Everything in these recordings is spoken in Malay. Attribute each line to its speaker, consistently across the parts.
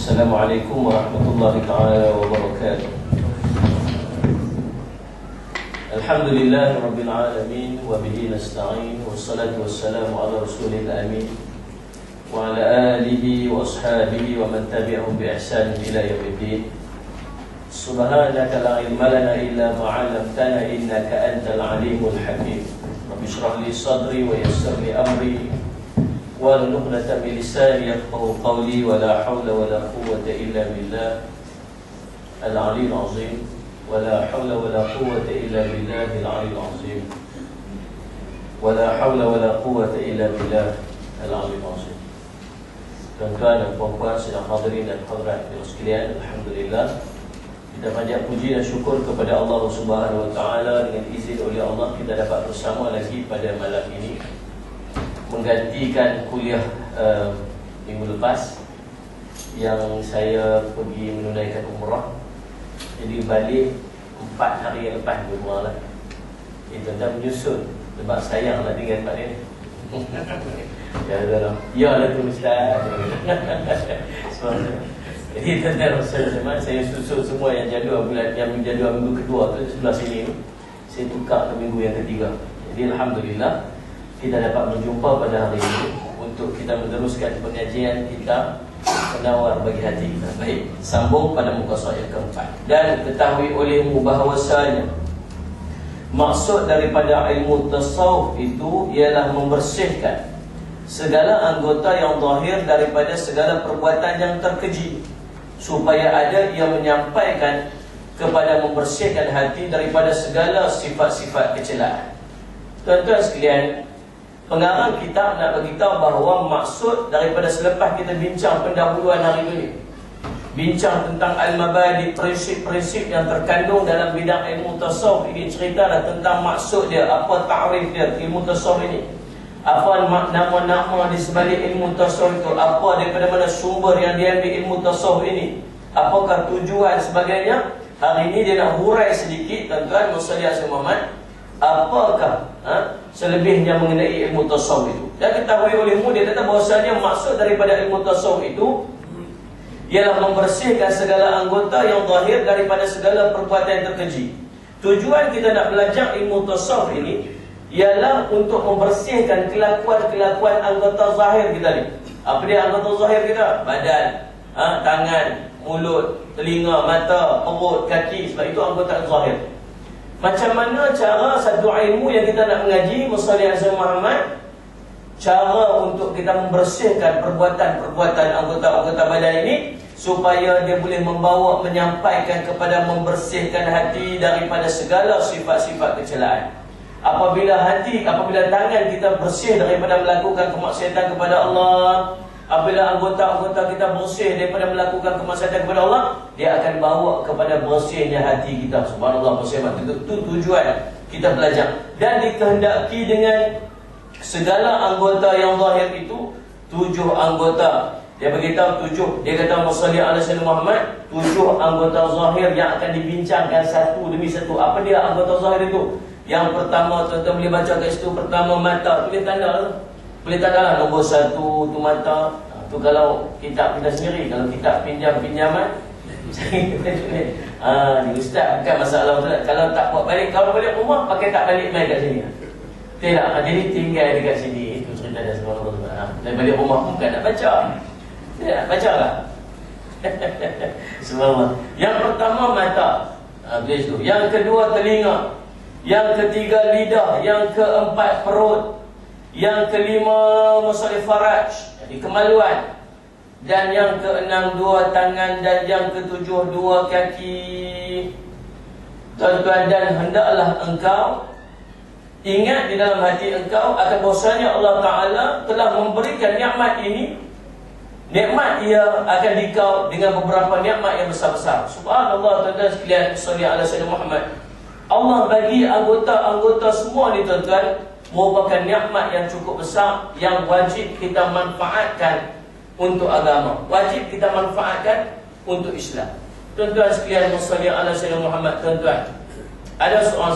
Speaker 1: Assalamualaikum warahmatullahi taala wabarakatuh. Alhamdulillahi rabbil alamin wa bihi nasta'in wassalatu wassalamu ala rasulil amin wa ala alihi wa ashabihi wa man tabi'ahum bi ihsan ila yaumiddin. Subhanaka la ilma lana illa ma 'allamtana innaka antal alimul hakim. Rabbi shrah li sadri wa yassir li amri wahlul 'uqdatam min lisani yafqahu qawli wa la hawla wa la quwwata illa billah al-'aliyyil 'azim wa la hawla wa la quwwata illa billahil 'aliyyil 'azim wa la hawla wa la quwwata illa billah al-'aliyyil 'azim. Tuan-tuan dan puan-puan sedang hadirin dan hadirat sekalian, alhamdulillah kita panjat puji dan syukur kepada Allah Subhanahu wa taala. Dengan izin oleh Allah kita dapat bersama lagi pada malam ini, menggantikan kuliah minggu lepas yang saya pergi menunaikan umrah. Jadi balik 4 hari yang lepas di rumah lah. Tuan-tuan menyusun sebab sayang lah tinggal tempat ni. Ya lah tu Ustaz. Jadi tuan-tuan saya susun semua yang jadual bulan, yang jadual minggu kedua tu sebelah sini tu, saya tukar ke minggu yang ketiga. Jadi alhamdulillah kita dapat berjumpa pada hari ini untuk kita meneruskan pengajian kita penawar bagi hati kita. Baik, sambung pada muka surat yang keempat. Dan ketahui olehmu bahawasanya maksud daripada ilmu tasawuf itu ialah membersihkan segala anggota yang zahir daripada segala perbuatan yang terkeji, supaya ada yang menyampaikan kepada membersihkan hati daripada segala sifat-sifat kecelaan. Tuan-tuan sekalian, pengarang kitab nak beritahu bahawa maksud daripada selepas kita bincang pendahuluan hari ini, bincang tentang al-mabadi, prinsip-prinsip yang terkandung dalam bidang ilmu tasawuf ini, ceritalah tentang maksud dia, apa ta'rif dia ilmu tasawuf ini, apa nama-nama di sebalik ilmu tasawuf itu, apa daripada mana sumber yang diambil ilmu tasawuf ini, apakah tujuan sebagainya. Hari ini dia nak hurai sedikit, tuan-tuan Muhammad Muhammad, apakah selebihnya mengenai ilmu tasawuf itu. Dan ketahui olehmu, dia kata bahawasanya maksud daripada ilmu tasawuf itu ialah membersihkan segala anggota yang zahir daripada segala perbuatan yang terkeji. Tujuan kita nak belajar ilmu tasawuf ini ialah untuk membersihkan kelakuan-kelakuan anggota zahir kita ni. Apa dia anggota zahir kita? Badan, tangan, mulut, telinga, mata, perut, kaki. Sebab itu anggota zahir. Macam mana cara satu ilmu yang kita nak mengaji Musalli Azam Muhammad, cara untuk kita membersihkan perbuatan-perbuatan anggota-anggota badan ini supaya dia boleh membawa, menyampaikan kepada membersihkan hati daripada segala sifat-sifat kecelaan. Apabila tangan kita bersih daripada melakukan kemaksiatan kepada Allah, apabila anggota-anggota kita bersih daripada melakukan kemaksiatan kepada Allah, dia akan bawa kepada bersihnya hati kita. Subhanallah, itu tujuan kita belajar. Dan dikehendaki dengan segala anggota yang zahir itu 7 anggota. Dia beritahu 7. Dia kata Musalli ala Sayyidina Muhammad, 7 anggota zahir yang akan dibincangkan satu demi satu. Apa dia anggota zahir itu? Yang pertama, tuan-tuan boleh baca kat situ. Pertama, mata. Boleh tanda lah. Boleh tanda lah. Nombor 1 tu mata. Tu kalau kitab kita sendiri. Kalau kitab pinjaman ni ustaz bukan masalah ustaz. Kalau tak buat balik, kalau balik rumah pakai tak balik main kat sini. Tidak, jadi tinggal dekat sini. Itu cerita dia subhanallah. Dan balik rumah pun bukan nak baca. Tidak nak baca lah. Subhanallah. Yang pertama mata. Yang kedua telinga. Yang ketiga lidah. Yang keempat perut. Yang kelima masalah faraj, jadi kemaluan. Dan yang keenam 2 tangan. Dan yang ketujuh 2 kaki. Tuan-tuan, dan hendaklah engkau ingat di dalam hati engkau akan bahawasanya Allah Ta'ala telah memberikan nikmat ini. Nikmat ia akan dikau dengan beberapa nikmat yang besar-besar. Subhanallah, tuan-tuan sekalian, salli ala Sayyidina Muhammad. Allah bagi anggota-anggota semua ni, tuan-tuan, merupakan nikmat yang cukup besar yang wajib kita manfaatkan untuk agama, wajib kita manfaatkan untuk Islam. Tuan-tuan sekalian, salli ala Sayyidina Muhammad. Tuan-tuan, ada seorang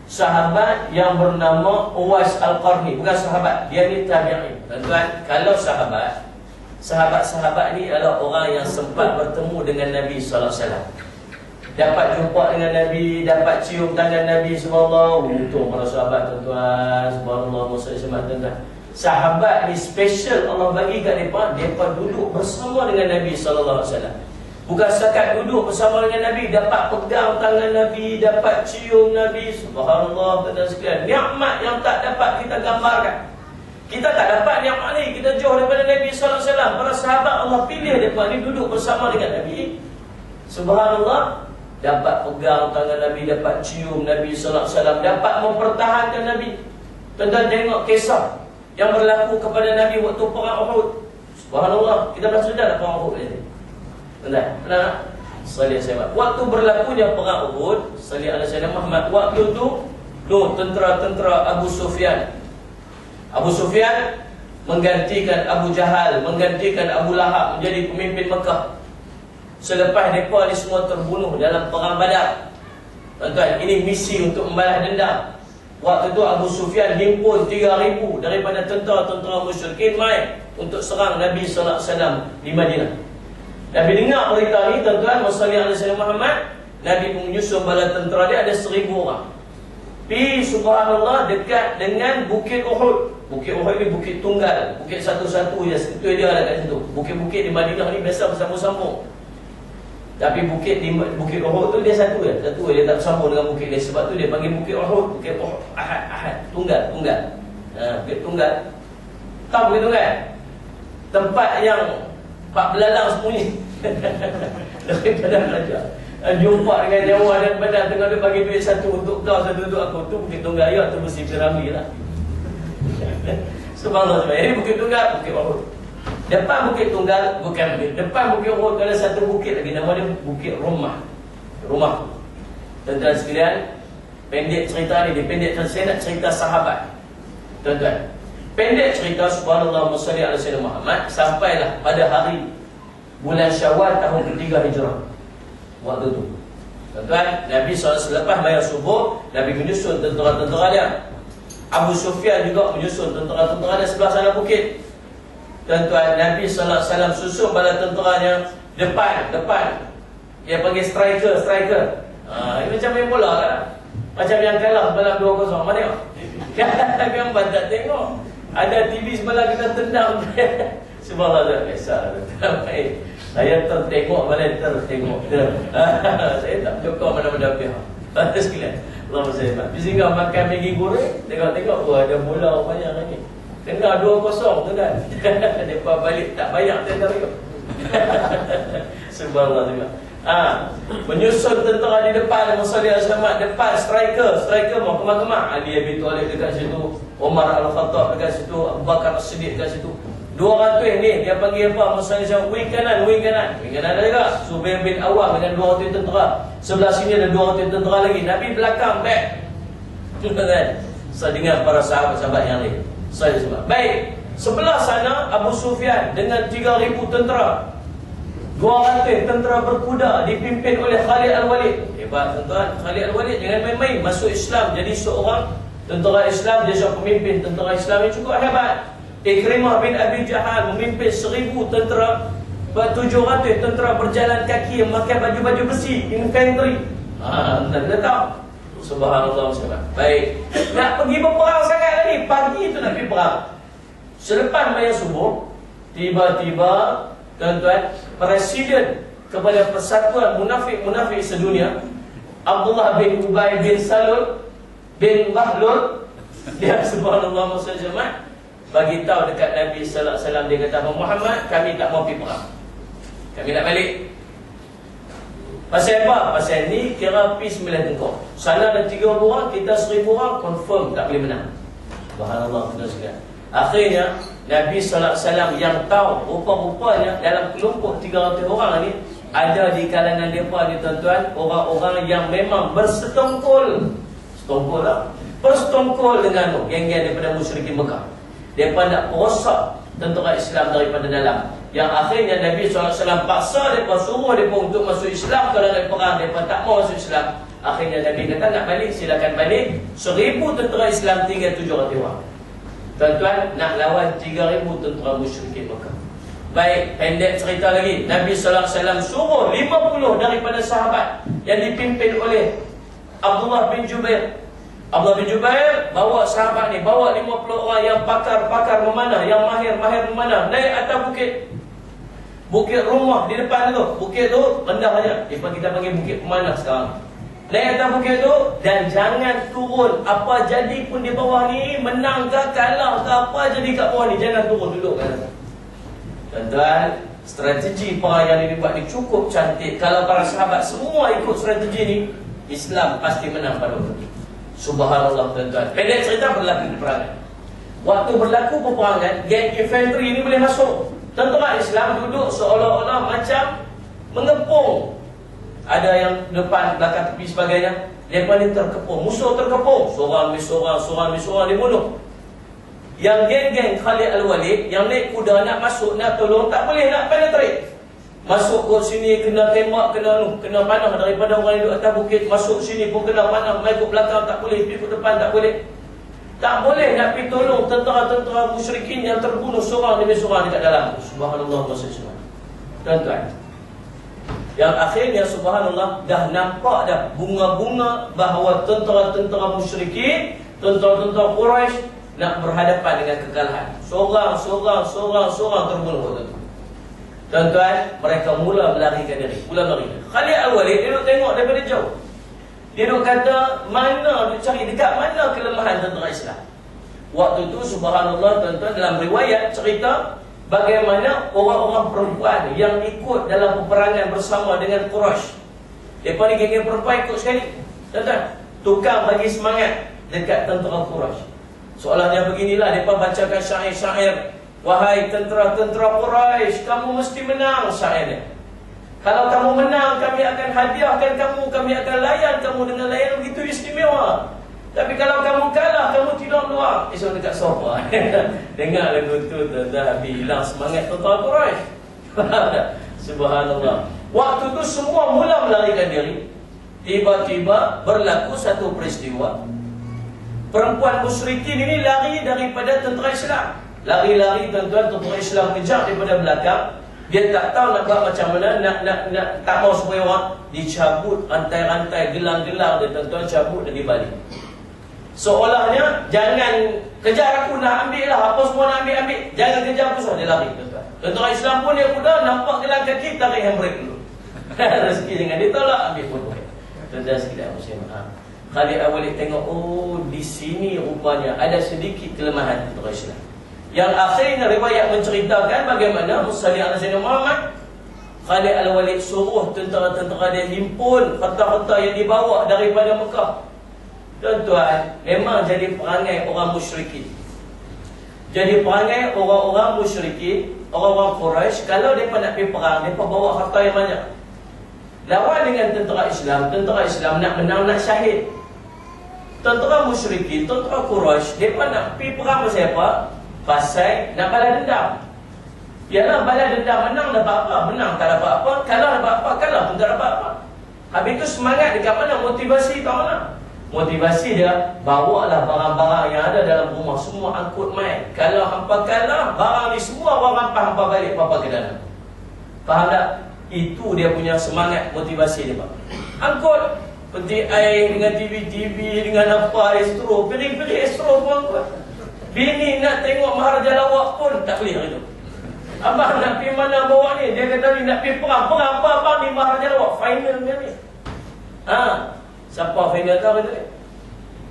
Speaker 1: sahabat yang bernama Uwais Al-Qarni. Bukan sahabat, dia ni tabi'in. Tuan-tuan, kalau sahabat Sahabat-sahabat ni adalah orang yang sempat bertemu dengan Nabi SAW, dapat jumpa dengan Nabi, dapat cium tangan Nabi. Subhanallah, untung para sahabat tuan-tuan. Subhanallah, tuan-tuan. Sahabat ni special Allah bagi kat mereka. Mereka duduk bersama dengan Nabi SAW. Bukan setakat duduk bersama dengan Nabi, dapat pegang tangan Nabi, dapat cium Nabi. Subhanallah, tuan-tuan sekalian, nikmat yang tak dapat kita gambarkan. Kita tak dapat nikmat ni, kita jauh daripada Nabi SAW. Para sahabat Allah pilih mereka ni duduk bersama dengan Nabi. Subhanallah, dapat pegang tangan Nabi, dapat cium Nabi SAW, dapat mempertahankan Nabi. Tuan-tuan tengok kisah yang berlaku kepada Nabi waktu perang Uhud. Subhanallah, kita dah sudah perang Uhud ni. Tuan-tuan, benar tak? Salih sahabat. Waktu berlakunya perang Uhud, salih ala Sayyidina Muhammad, waktu tu tentera-tentera Abu Sufyan. Abu Sufyan menggantikan Abu Jahal, menggantikan Abu Lahab menjadi pemimpin Mekah. Selepas mereka ni semua terbunuh dalam perang Badar. Tuan-tuan, ini misi untuk membalas dendam. Waktu tu Abu Sufyan himpun 3,000 daripada tentera-tentera musyrikin mai untuk serang Nabi SAW di Madinah. Nabi dengar berita ni, tuan-tuan, wassallallahu alaihi wasallam Muhammad, Nabi menyusun bala tentera dia ada 1,000 orang. Pi subhanallah dekat dengan Bukit Uhud. Bukit Uhud ni bukit tunggal, bukit satu-satu je, itu dia ada kat situ. Bukit-bukit di Madinah ni biasa bersambung-sambung. Tapi bukit Uhud tu dia satu je, dia tak bersambung dengan bukit dia. Sebab tu dia panggil Bukit Uhud, Bukit Uhud, Ahad, tunggal. Bukit tunggal. Tahu bukit tunggal? Tempat yang Pak Belalang sembunyi daripada raja. Jumpa dengan nyawa dan badan, tengah dia bagi duit satu untuk kau, satu untuk aku. Tu Bukit Tunggal, ya, tu mesti piramid lah. Subhanallah. Ini Bukit Tunggal, Bukit Uhud. Depan Bukit Tunggal, bukan depan Bukit Uhud ada satu bukit lagi, nama dia Bukit Rumah. Tuan-tuan sekalian, pendek cerita ni, saya nak cerita sahabat. Tuan-tuan, pendek cerita, subhanallah, musalli ala Sayyidina Muhammad, sampailah pada hari bulan Syawal tahun ketiga Hijrah. Waktu tu, tuan-tuan, Nabi SAW lepas bayar subuh, Nabi menyusun tentera-tentera dia. Abu Sufyan juga menyusun tentera-tentera dia sebelah sana bukit. Tuan-tuan, Nabi SAW susun bala tenteranya depan. Dia panggil striker. Ini macam main bola kan? Macam yang kalah sebelah 2-0. Mana tengok? Gambar tak tengok. Ada TV sebelah kita tendang. Subhanallah, biasa. Saya tertengok, mana tertengok. Saya tak cokok mana-mana pihak. Batas sekalian, Allahumma salli alaihi. Sehingga makan Maggi goreng, tengok-tengok, ada bola banyak lagi. Kena 2-0 tu kan. Depa balik tak banyak tentera. Subhanallah. Menyusun tentera di depan, musalli al-syamat depan, striker mau kemak-kemak. Ali bin Thalib dekat situ, Umar Al-Khattab dekat situ, Abu Bakar As-Siddiq dekat situ. 200 ni dia panggil apa? Musalli al-syamat wing kanan ada juga Zubair bin Awam dengan 200 tentera. Sebelah sini ada 200 tentera lagi. Nabi belakang back. Kan? Saya dengar para sahabat-sahabat yang lain. Saya sebab baik, sebelah sana Abu Sufyan dengan 3,000 tentera, 200 tentera berkuda dipimpin oleh Khalid Al-Walid. Hebat tuan-tuan, Khalid Al-Walid jangan main-main, masuk Islam jadi seorang tentera Islam, dia seorang pemimpin tentera Islam yang cukup hebat. Ikrimah bin Abi Jahal memimpin 1,000 tentera, 700 tentera berjalan kaki yang pakai baju-baju besi, infantry. Anda tahu? Subhanallah. Baik, nak pergi berperang sangat lagi. Pagi itu nak pergi perang. Selepas bayar subuh, tiba-tiba tuan-tuan, presiden kepada persatuan munafik sedunia, Abdullah bin Ubay bin Salul bin Bahlul, dia subhanallah musajjamat, bagi tahu dekat Nabi sallallahu alaihi wasallam, dia kata, Muhammad, kami tak mau pergi perang. Kami nak balik. Pasal apa? Pasal ni kira peace 9 tengkok. Sana ada 3,000 orang, kita 1,000 orang, confirm tak boleh menang. Subhanallah. Akhirnya Nabi sallallahu alaihi wasallam yang tahu rupa-rupanya dalam kelompok 300 orang ni ada di kalangan mereka ni tuan-tuan, orang-orang yang memang bersetongkol. Setongkol lah. Bersetongkol dengan geng-geng daripada musyrikin Mekah. Mereka nak perosak tentera Islam daripada dalam. Yang akhirnya Nabi SAW paksa mereka, suruh mereka untuk masuk Islam. Kalau nak perang, mereka tak mau masuk Islam. Akhirnya Nabi kata, nak balik, silakan balik. 1,000 tentera Islam, tinggal 700 orang. Tuan-tuan, nak lawan 3,000 tentera musyrikin Mekah. Baik, pendek cerita lagi. Nabi sallallahu alaihi wasallam suruh 50 daripada sahabat yang dipimpin oleh Abdullah bin Jubair. Abdullah bin Jubair bawa sahabat ni, bawa 50 orang yang pakar-pakar memanah, yang mahir-mahir memanah, naik atas bukit. Bukit rumah di depan tu. Bukit tu rendah aja. Kita panggil bukit pemanah sekarang. Naik atas bukit tu dan jangan turun. Apa jadi pun di bawah ni, menang ke kalah ke apa jadi kat bawah ni, jangan turun, duduk kat atas. Tuan-tuan, strategi perang yang dibuat ni cukup cantik. Kalau para sahabat semua ikut strategi ni, Islam pasti menang pada waktu ini. Subhanallah tuan-tuan. Pendek cerita, berlaku peperangan. Waktu berlaku peperangan, geng infanteri ni boleh masuk. Tentera Islam duduk seolah-olah macam mengepung. Ada yang depan, belakang, tepi sebagainya. Mereka ni terkepung, musuh terkepung. Seorang demi seorang dibunuh. Yang geng-geng Khalid Al-Walid yang naik kuda nak masuk, nak tolong, tak boleh nak penetrate. Masuk ke sini kena tembak, kena panah daripada orang yang duduk atas bukit. Masuk sini pun kena panah, mai ke belakang tak boleh, pergi ke depan tak boleh. Tak boleh nak pergi tolong tentera-tentera musyrikin yang terbunuh seorang demi seorang dekat dalam. Subhanallah wa sallam. Tuan-tuan, yang akhirnya subhanallah dah nampak dah bunga-bunga bahawa tentera-tentera musyrikin, tentera-tentera Quraisy nak berhadapan dengan kekalahan. Seorang terbunuh waktu itu. Tuan-tuan, mereka mula melarikan diri. Khalid Al-Walid dia duduk tengok daripada jauh. Dia duduk kata, duduk cari dekat mana kelemahan tentera Islam. Waktu itu subhanallah tuan-tuan, dalam riwayat cerita bagaimana orang-orang perempuan yang ikut dalam peperangan bersama dengan Quraisy. Mereka ni geng-geng perempuan ikut sekali. Tuan-tuan, tukang bagi semangat dekat tentera Quraisy. Soalnya beginilah, mereka bacakan syair-syair. Wahai tentera-tentera Quraisy, kamu mesti menang, syairnya. Kalau kamu menang, kami akan hadiahkan kamu, kami akan layan kamu dengan layan begitu istimewa. Tapi kalau kamu kalah, kamu tidak luar. Esok dekat sofa. Dengar lagu tu, dah hilang semangat tentera Quraisy. Subhanallah. Waktu tu semua mula melarikan diri. Tiba-tiba berlaku satu peristiwa. Perempuan musyrikin ini lari daripada tentera Islam. Lari-lari tuan-tuan, tentera Islam kejar daripada belakang. Dia tak tahu nak buat macam mana, nak tak mau supaya orang dicabut rantai-rantai, gelang-gelang dia tuan-tuan, cabut dan dibalik. Seolahnya jangan kejar aku, nak ambil lah, apa semua nak ambil. Jangan kejar aku, dia lari tuan-tuan. Tentera Islam pun dia mudah, nampak gelang kaki, tarik handbrake dulu. Rezeki jangan ditolak, ambil pun. Tuan-tuan sekalian muslimin. Khalid Al-Walid tengok, oh di sini rupanya ada sedikit kelemahan tentera Islam. Yang akhirnya riwayat menceritakan bagaimana Musalli ala Sayyidina Muhammad, Khalid Al-Walid suruh tentera-tentera dia himpun harta-harta yang dibawa daripada Mekah. Tuan-tuan, memang jadi perangai orang musyrikin. Jadi perangai orang-orang musyrikin, orang-orang Quraisy, kalau mereka nak pergi perang, mereka bawa harta yang banyak. Lawan dengan tentera Islam nak menang, nak syahid. Tentera musyrikin, tentera Quraisy, mereka nak pergi perang pasal apa? Pasal nak balas dendam. Yalah, balas dendam, menang dapat apa? Menang tak dapat apa, kalah dapat apa? Kalah pun tak dapat apa. Habis itu semangat dekat mana? Motivasi kat mana? Motivasi dia, bawalah barang-barang yang ada dalam rumah, semua angkut mai. Kalau hampa kalah, barang ni semua orang hampa balik papa ke dalam. Faham tak? Itu dia punya semangat, motivasi dia, Pak. Angkut peti air dengan TV dengan apa, estro, piring-piring estro pun angkut. Bini nak tengok Maharaja Lawak pun tak boleh hari tu. Abang nak pergi mana bawa ni? Dia kata ni nak pergi perang. Perang apa abang ni Maharaja Lawak? Final ni. Siapa final tahu tu ni?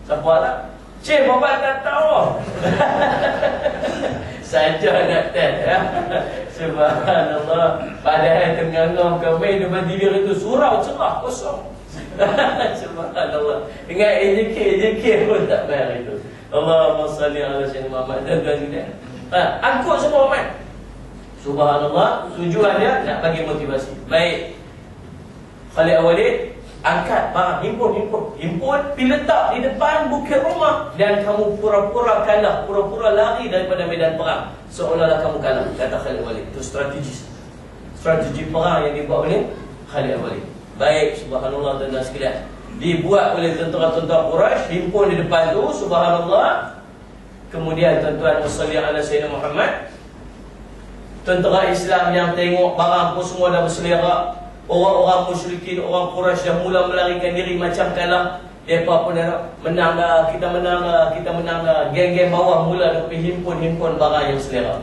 Speaker 1: Siapa tak? Cik, bapak tak tahu. Saja nak test ya. Subhanallah. Padahal tengah-tengah kami depan diri itu surau cerah kosong. Subhanallah. Ingat AJK pun tak bayar itu. Allahumma salli ala Sayyidina Muhammad. Angkut semua Muhammad. Subhanallah. Tujuan dia nak bagi motivasi. Baik, Khalid Al-Walid angkat barang, himpun, pergi letak di depan bukit rumah. Dan kamu pura-pura kalah, pura-pura lari daripada medan perang, seolah-olah kamu kalah, kata Khalid Al-Walid. Itu strategi perang yang dibuat oleh Khalid Al-Walid. Baik, subhanallah tuan-tuan sekalian, dibuat oleh tentera-tentera Quraisy, himpun di depan tu, subhanallah. Kemudian tuan-tuan, salli ala Sayyidina Muhammad, Tentera Islam yang tengok barang pun semua dah berselera. Orang-orang musyrikin, orang Quraisy dah mula melarikan diri macam kalah. Mereka pun dah menang dah, kita menang dah, kita menang dah. Geng-geng bawah mula dah pergi himpun barang yang selera.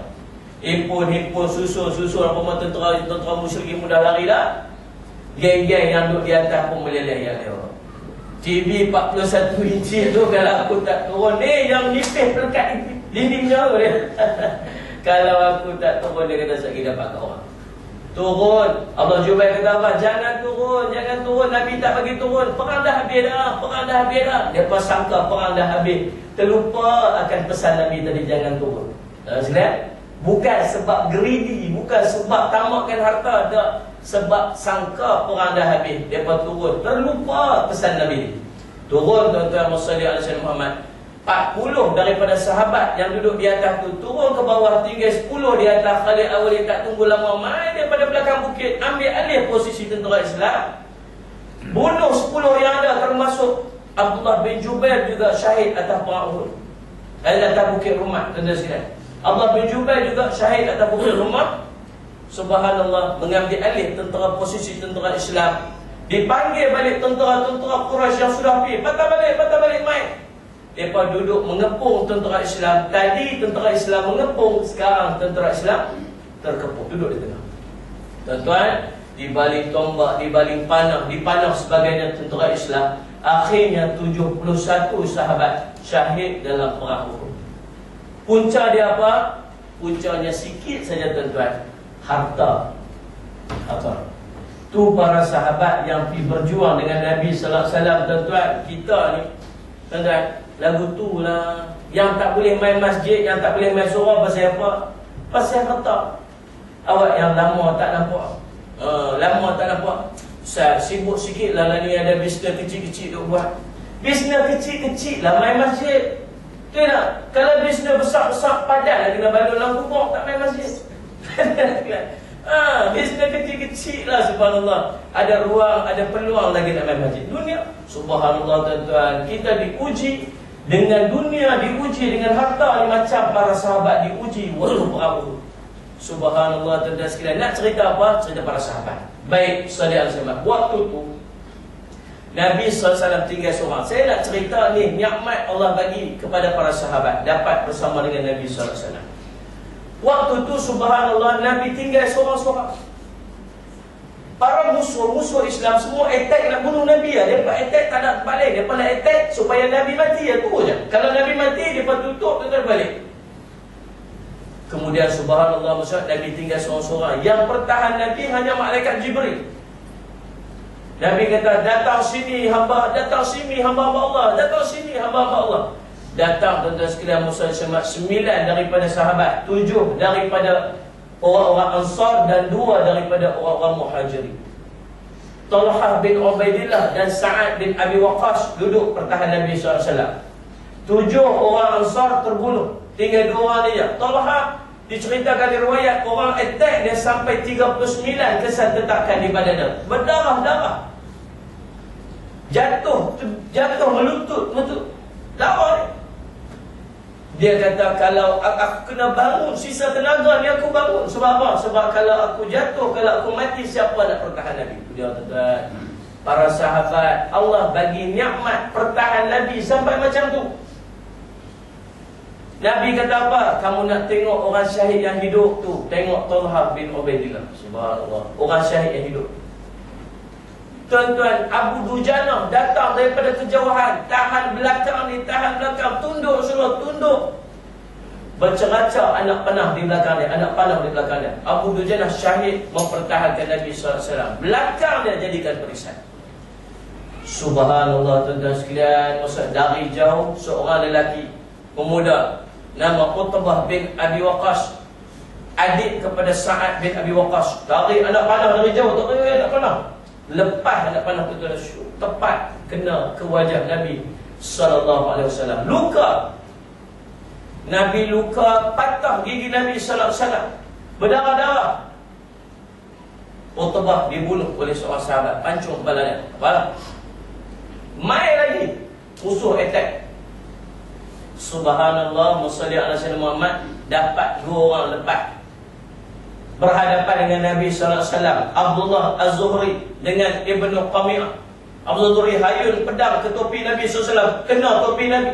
Speaker 1: Himpun, susun apa tentera musyrikin pun dah lari dah. Geng-geng yang duduk di atas pun meleleh yang lewat. TV 41 inci tu kalau aku tak turun, yang nipis pelekat dindingnya tu dia. Kalau aku tak turun, dia kata sakit dapat kat orang. Turun. Allah Jubair kata apa? Jangan turun. Nabi tak bagi turun. Perang dah habis dah. Mereka sangka perang dah habis. Terlupa akan pesan Nabi tadi, jangan turun. Bukan sebab greedy, bukan sebab tamakkan harta, tak. Sebab sangka perang dah habis, mereka turun. Terlupa pesan Nabi. Turun tuan-tuan Muhammad Muhammad. 40 daripada sahabat yang duduk di atas tu turun ke bawah, tinggal 10 di atas. Khalid Al-Walid tak tunggu lama, main daripada belakang bukit, ambil alih posisi tentera Islam, bunuh 10 yang ada, termasuk Abdullah bin Jubair juga syahid atas perang Uhud, atas bukit Rumah. Abdullah bin Jubair juga syahid atas bukit Rumah. Subhanallah, mengambil alih posisi tentera Islam. Dipanggil balik tentera-tentera Quraisy yang sudah pergi, patah balik main. Mereka duduk mengepung tentera Islam. Tadi tentera Islam mengepung, sekarang tentera Islam terkepung, duduk di tengah. Tuan-tuan, dibaling tombak, dibaling panah, dipanah sebagainya tentera Islam. Akhirnya 71 sahabat syahid dalam perang Uhud. Punca dia apa? Puncanya sikit saja tuan-tuan, harta. Tu para sahabat yang pergi berjuang dengan Nabi sallallahu alaihi wasallam. Tuan-tuan, kita ni tuan-tuan, lagu tu lah yang tak boleh main masjid, yang tak boleh main surau. Pasal apa? Pasal harta. Awak yang lama tak nampak, sibuk sikit lah ni, ada bisnes kecil-kecil tu buat. Bisnes kecil-kecil lah main masjid. Betul tak? Kalau bisnes besar-besar padan lah kena balon dalam kubur, tak main masjid. Bisnes kecil-kecil lah, subhanallah. Ada ruang, ada peluang lagi nak main masjid. Dunia, subhanallah tuan-tuan, kita diuji dengan dunia, diuji dengan harta ni, macam para sahabat diuji waktu perang Uhud. Subhanallah tuan-tuan sekalian. Nak cerita apa? Cerita para sahabat. Baik, saudara sekalian, waktu tu Nabi SAW tinggal seorang. Saya nak cerita ni, nikmat Allah bagi kepada para sahabat, dapat bersama dengan Nabi SAW. Waktu tu subhanallah, Nabi tinggal seorang-seorang. Para musuh Islam semua attack nak bunuh Nabi. Mereka attack tak nak balik. Mereka nak attack supaya Nabi mati. Tu je. Kalau Nabi mati, mereka tutup dan balik. Kemudian subhanallah, Nabi tinggal seorang-seorang. Yang pertahan Nabi hanya malaikat Jibril. Nabi kata, datang sini hamba Allah. Datang sini hamba Allah. Datang tuan-tuan sekalian Muhammad 9 daripada sahabat, 7 daripada orang-orang Ansar dan 2 daripada orang-orang Muhajirin. Talhah bin Ubaidillah dan Sa'ad bin Abi Waqqas duduk pertahan Nabi SAW. 7 orang Ansar terbunuh, tinggal 2 orang dia. Talhah diceritakan di riwayat, orang attack dia sampai 39 kesan letakkan di badannya, berdarah-darah, jatuh melutut darah. Dia kata, kalau aku kena bangun, sisa tenaga ni aku bangun. Sebab apa? Sebab kalau aku jatuh, kalau aku mati, siapa nak pertahan Nabi? Dia kata, para sahabat, Allah bagi nikmat pertahan Nabi sampai macam tu. Nabi kata apa? Kamu nak tengok orang syahid yang hidup tu, tengok Talhah bin Ubaidillah. Subhanallah, orang syahid yang hidup. Tuan-tuan, Abu Dujanah datang daripada kejauhan, tahan belakang, tunduk suruh tunduk. Berceracak anak panah di belakang dia, Abu Dujanah syahid mempertahankan Nabi SAW. Belakang dia jadikan perisai. Subhanallah tuan-tuan sekalian, dari jauh seorang lelaki pemuda nama Utbah bin Abi Waqqas, adik kepada Sa'ad bin Abi Waqqas, tarik anak panah dari jauh, tarik anak panah. Lepas anak panah tu tepat kena ke wajah Nabi SAW. Luka. Nabi luka, patah gigi Nabi SAW, berdarah-darah. Utbah dibunuh oleh seorang sahabat, pancung kepala dia. Mai lagi musuh attack. Subhanallah, musalli ala sayyidina Muhammad, dapat 2 orang lepas.
Speaker 2: berhadapan dengan Nabi sallallahu alaihi wasallam. Abdullah Az-Zuhri dengan Ibnu Qami'ah. Abdullah Az-Zuhri hayun pedang ke topi Nabi sallallahu alaihi wasallam, kena topi Nabi.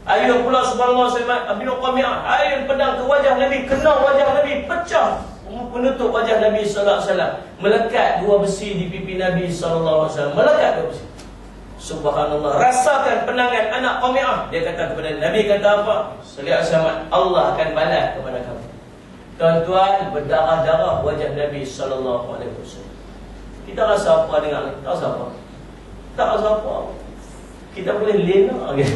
Speaker 2: Ayun pula subhanallah Ibnu Qami'ah ayun pedang ke wajah Nabi, kena wajah Nabi, pecah menutup wajah Nabi sallallahu alaihi wasallam. Melekat dua besi di pipi Nabi sallallahu alaihi wasallam, melekat dua besi. Subhanallah, rasakan penangan anak Qami'ah. Dia kata kepada Nabi, kata apa? Sallallahu alaihi wasallam, Allah akan balas kepada kamu. Tuan-tuan, berdarah-darah wajah Nabi sallallahu alaihi wasallam. Kita rasa apa dengan ni? Tak rasa apa. Tak rasa apa. Kita boleh lena gitu.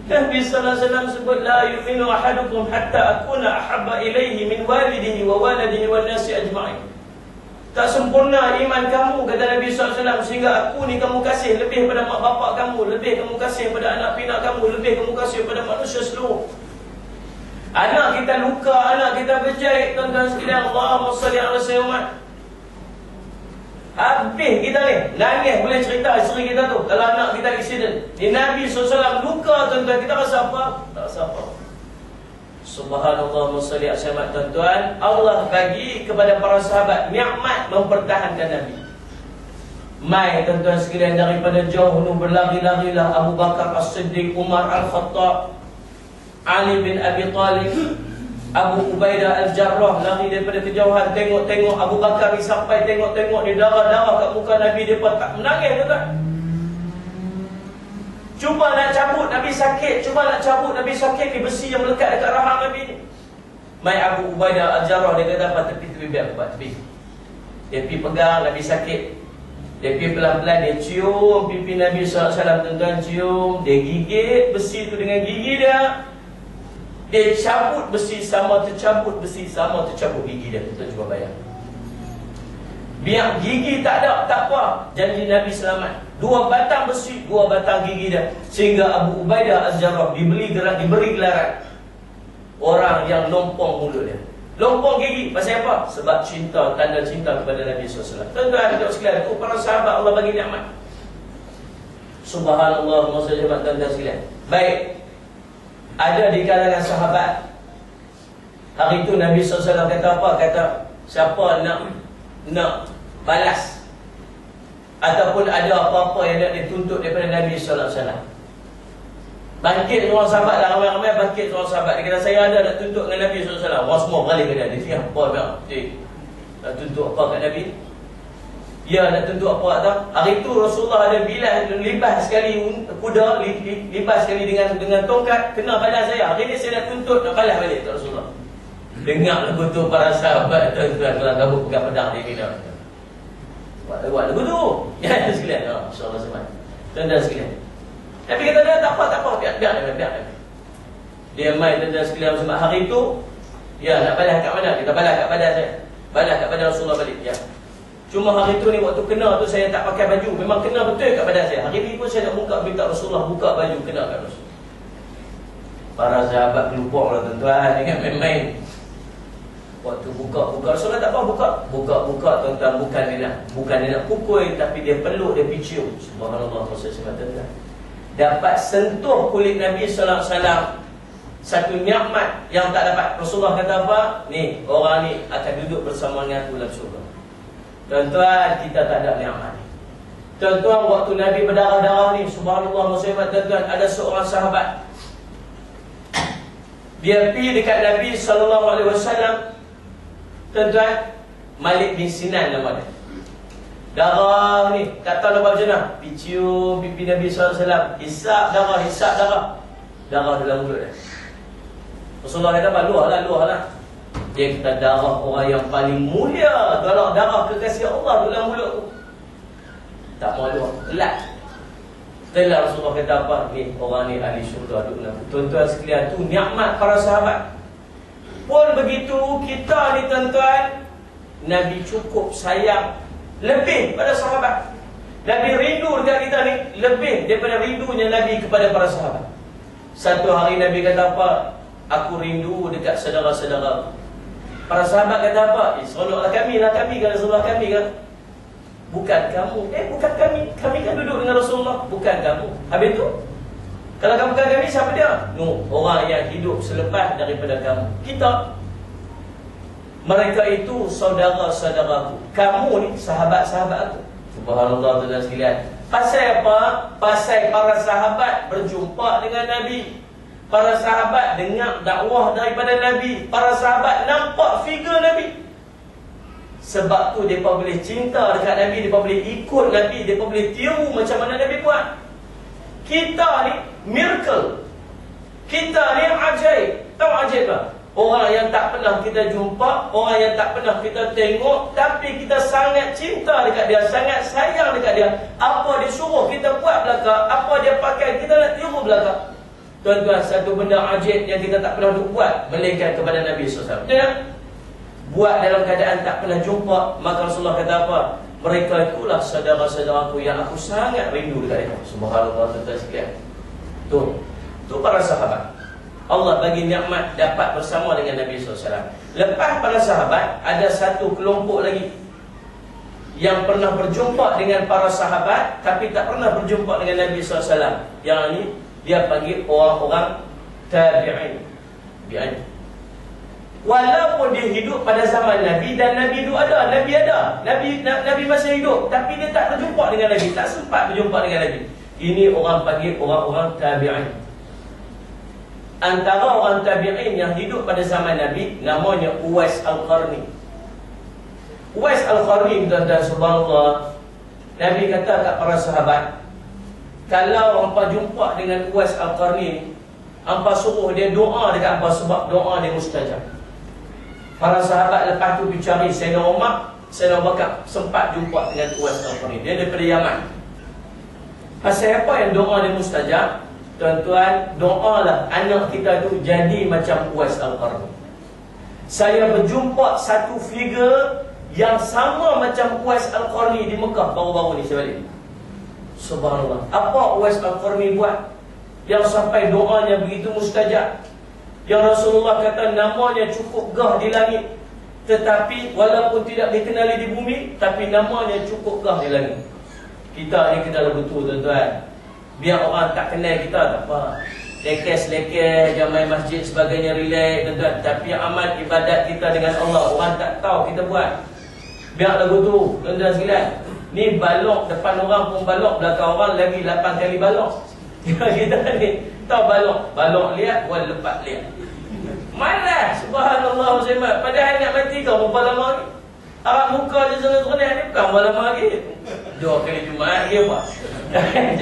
Speaker 2: Nabi sallallahu alaihi wasallam sebut, la yu'minu ahadukum hatta akuna ahabba ilaihi min walidihi wa waladihi wan nasi ajma'in. Tak sempurna iman kamu, kata Nabi sallallahu alaihi wasallam, sehingga aku ni kamu kasih lebih pada mak bapak kamu, lebih kamu kasih pada anak pinak kamu, lebih kamu kasih pada manusia seluruh. Anak kita luka, anak kita berjahit, tuan-tuan sekalian, Allahumma salli ala sayyidina. Habis kita ni, nangis boleh cerita isteri kita tu kalau anak kita accident. Di Nabi SAW luka, tuan-tuan, kita rasa apa? Tak rasa apa. Subhanallah, salli ala sayyidina. Tuan-tuan, Allah bagi kepada para sahabat nikmat mempertahankan Nabi. Mai tuan-tuan sekalian, daripada jauh nu berlari-larilah Abu Bakar As-Siddiq, Umar Al-Khattab, Ali bin Abi Talib, Abu Ubaidah Al-Jarrah, lari daripada kejauhan, tengok-tengok Abu Bakar ni sampai tengok-tengok dia darah-darah kat muka Nabi, dia pun tak menangis, tuan-tuan. Cuba nak cabut Nabi sakit, cuba nak cabut Nabi sakit ni, besi yang melekat dekat rahang Nabi ni. Mai Abu Ubaidah Al-Jarrah, dia kata apa? Tepi biar aku buat tepi. Dia pergi pegang Nabi sakit, dia pergi pelan-pelan, dia cium pipi Nabi SAW, tuan-tuan, cium. Dia gigit besi tu dengan gigi dia. Dia cabut besi sama tercabut besi sama tercabut gigi dia. Tuan cuba bayang. Biar gigi tak ada, tak apa, janji Nabi selamat. 2 batang besi, 2 batang gigi dia. Sehingga Abu Ubaidah Az-Jarrah diberi gelaran orang yang lompong mulut dia. Lompong gigi, pasal apa? Sebab cinta, tanda cinta kepada Nabi SAW. Tuan-tuan, tengok sekalian, itu para sahabat Allah bagi nikmat. Subhanallah, maksudnya tuan-tuan sekalian. Baik, ada di kalangan sahabat, hari itu Nabi SAW kata apa? Kata, siapa nak balas ataupun ada apa-apa yang nak dituntut daripada Nabi SAW, bangkit seorang sahabat lah, ramai-ramai bangkit seorang sahabat. Dia kata, saya ada nak tuntut dengan Nabi SAW. Orang semua balik ke dia. Dia kata, apa nak tuntut apa kat Nabi? Ya, nak tuntut apa tak? Hari itu Rasulullah ada libas sekali kuda, libas sekali dengan tongkat, kena balas saya. Hari ini saya nak tuntut, nak balas balik tak Rasulullah. Dengar lagu tu para sahabat, tuan-tuan, kalau kamu pegang pedang dia kena buat lagu tu. Ya, sekalian. InsyaAllah semua. Tuan-tuan sekalian. Tapi kata dia, tak apa, biar. Dia main, tuan-tuan sekalian, sebab hari itu, ya, nak balas kat mana? Kita balas kat badan saya. Balas kat badan Rasulullah balik, ya. Cuma hari tu ni, waktu kena tu saya tak pakai baju. Memang kena betul kat badan saya. Hari ni pun saya nak minta Rasulullah buka baju, kena kat Rasulullah. Para sahabat kelupak lah, tuan-tuan, ingat main-main. Waktu buka Rasulullah tak apa, buka tuan-tuan, bukan dia nak pukul, tapi dia peluk, dia picium. Subhanallah, tuan-tuan, dapat sentuh kulit Nabi sallallahu alaihi wasallam. Satu nikmat yang tak dapat. Rasulullah kata apa? Ni, orang ni akan duduk bersama dengan aku dalam syurga. Tuan-tuan, kita tak ada nikmat ni. Tuan-tuan, waktu Nabi berdarah-darah ni, subhanallah, tuan-tuan, ada seorang sahabat, dia pergi dekat Nabi sallallahu alaihi wasallam. Tuan-tuan, Malik bin Sinan nama dia. Darah ni, tak tahu lepas macam mana, cium pipi Nabi SAW, hisap darah dalam mulut dia. Rasulullah kata apa? Luah lah. Dia kata darah orang yang paling mulia, kalau darah kekasih Allah dalam mulut tu, tak mau luah, telah Rasulullah kata apa? Ni, orang ni ahli syurga duduk dalam. Tuan-tuan sekalian, tu nikmat para sahabat. Pun begitu, kita ni tuan-tuan, Nabi cukup sayang lebih pada sahabat. Nabi rindu dekat kita ni lebih daripada rindunya Nabi kepada para sahabat. Satu hari Nabi kata apa? Aku rindu dekat saudara-saudara. Para sahabat kata apa? Seronoklah kami kan Rasulullah kami kan. Bukan kamu. Bukan kami. Kami kan duduk dengan Rasulullah. Bukan kamu. Habis tu, kalau kamu bukan kami, siapa dia? Orang yang hidup selepas daripada kamu. Kita. Mereka itu saudara-saudaraku. Kamu ni sahabat-sahabat aku. Subhanallah tuan-tuan sekalian. Pasal apa? Pasal para sahabat berjumpa dengan Nabi. Para sahabat dengar dakwah daripada Nabi. Para sahabat nampak figure Nabi. Sebab tu mereka boleh cinta dekat Nabi, mereka boleh ikut Nabi, mereka boleh tiru macam mana Nabi buat. Kita ni miracle. Kita ni ajaib. Tahu ajaib tak? Orang yang tak pernah kita jumpa, orang yang tak pernah kita tengok, tapi kita sangat cinta dekat dia, sangat sayang dekat dia. Apa dia suruh kita buat belakang, apa dia pakai, kita nak tiru belakang. Tuan-tuan, satu benda ajaib yang kita tak pernah buat, melainkan kepada Nabi SAW. Betul tak? Buat dalam keadaan tak pernah jumpa. Maka Rasulullah kata apa? Mereka itulah saudara-saudaraku yang aku sangat rindu dekat dia. Subhanallah tuan-tuan sekalian. Tu para sahabat. Allah bagi nikmat dapat bersama dengan Nabi SAW. Lepas para sahabat, ada satu kelompok lagi yang pernah berjumpa dengan para sahabat, tapi tak pernah berjumpa dengan Nabi SAW. Yang ini dia panggil orang-orang tabi'in. Walaupun dia hidup pada zaman Nabi, dan Nabi itu ada, Nabi masih hidup, tapi dia tak berjumpa dengan Nabi, tak sempat berjumpa dengan Nabi. Ini orang panggil orang-orang tabi'in. Antara orang tabi'in yang hidup pada zaman Nabi, namanya Uwais Al-Qarni. Uwais Al-Qarni, tuan-tuan, subhanallah, Nabi kata kat para sahabat, kalau hampa jumpa dengan Uwais Al-Qarni, hampa suruh dia doa dekat hampa, sebab doa dia mustajab. Para sahabat lepas tu bicara, Sayyidina Umar, Sayyidina Abu Bakar sempat jumpa dengan Uwais Al-Qarni. Dia daripada Yaman. Pasal apa yang doa dia mustajab? Tuan-tuan, doalah anak kita tu jadi macam Uwais Al-Qarni. Saya berjumpa satu figure yang sama macam Uwais Al-Qarni di Mekah baru-baru ni saya balik. Subhanallah. Apa Uwais Al-Qarni buat yang sampai doanya begitu mustajab? Yang Rasulullah kata namanya cukup gah di langit, tetapi walaupun tidak dikenali di bumi, tapi namanya cukup gah di langit. Kita ni kenal betul, tuan-tuan. Biar orang tak kenal kita tak apa, lekes-lekes, jamai masjid sebagainya, relax, tuan-tuan. Tapi amal ibadat kita dengan Allah, orang tak tahu kita buat. Biarlah betul, tuan-tuan sekalian. Ni balok depan orang pun balok, belakang orang lagi 8 kali balok. Kita ni tahu balok lihat, wal lepas lihat. Malas, subhanallah Muslimat. Padahal nak mati kau berapa lama lagi? Arab muka je sana-sana ni bukan berapa lama lagi. 2 kali Jumaat dia apa?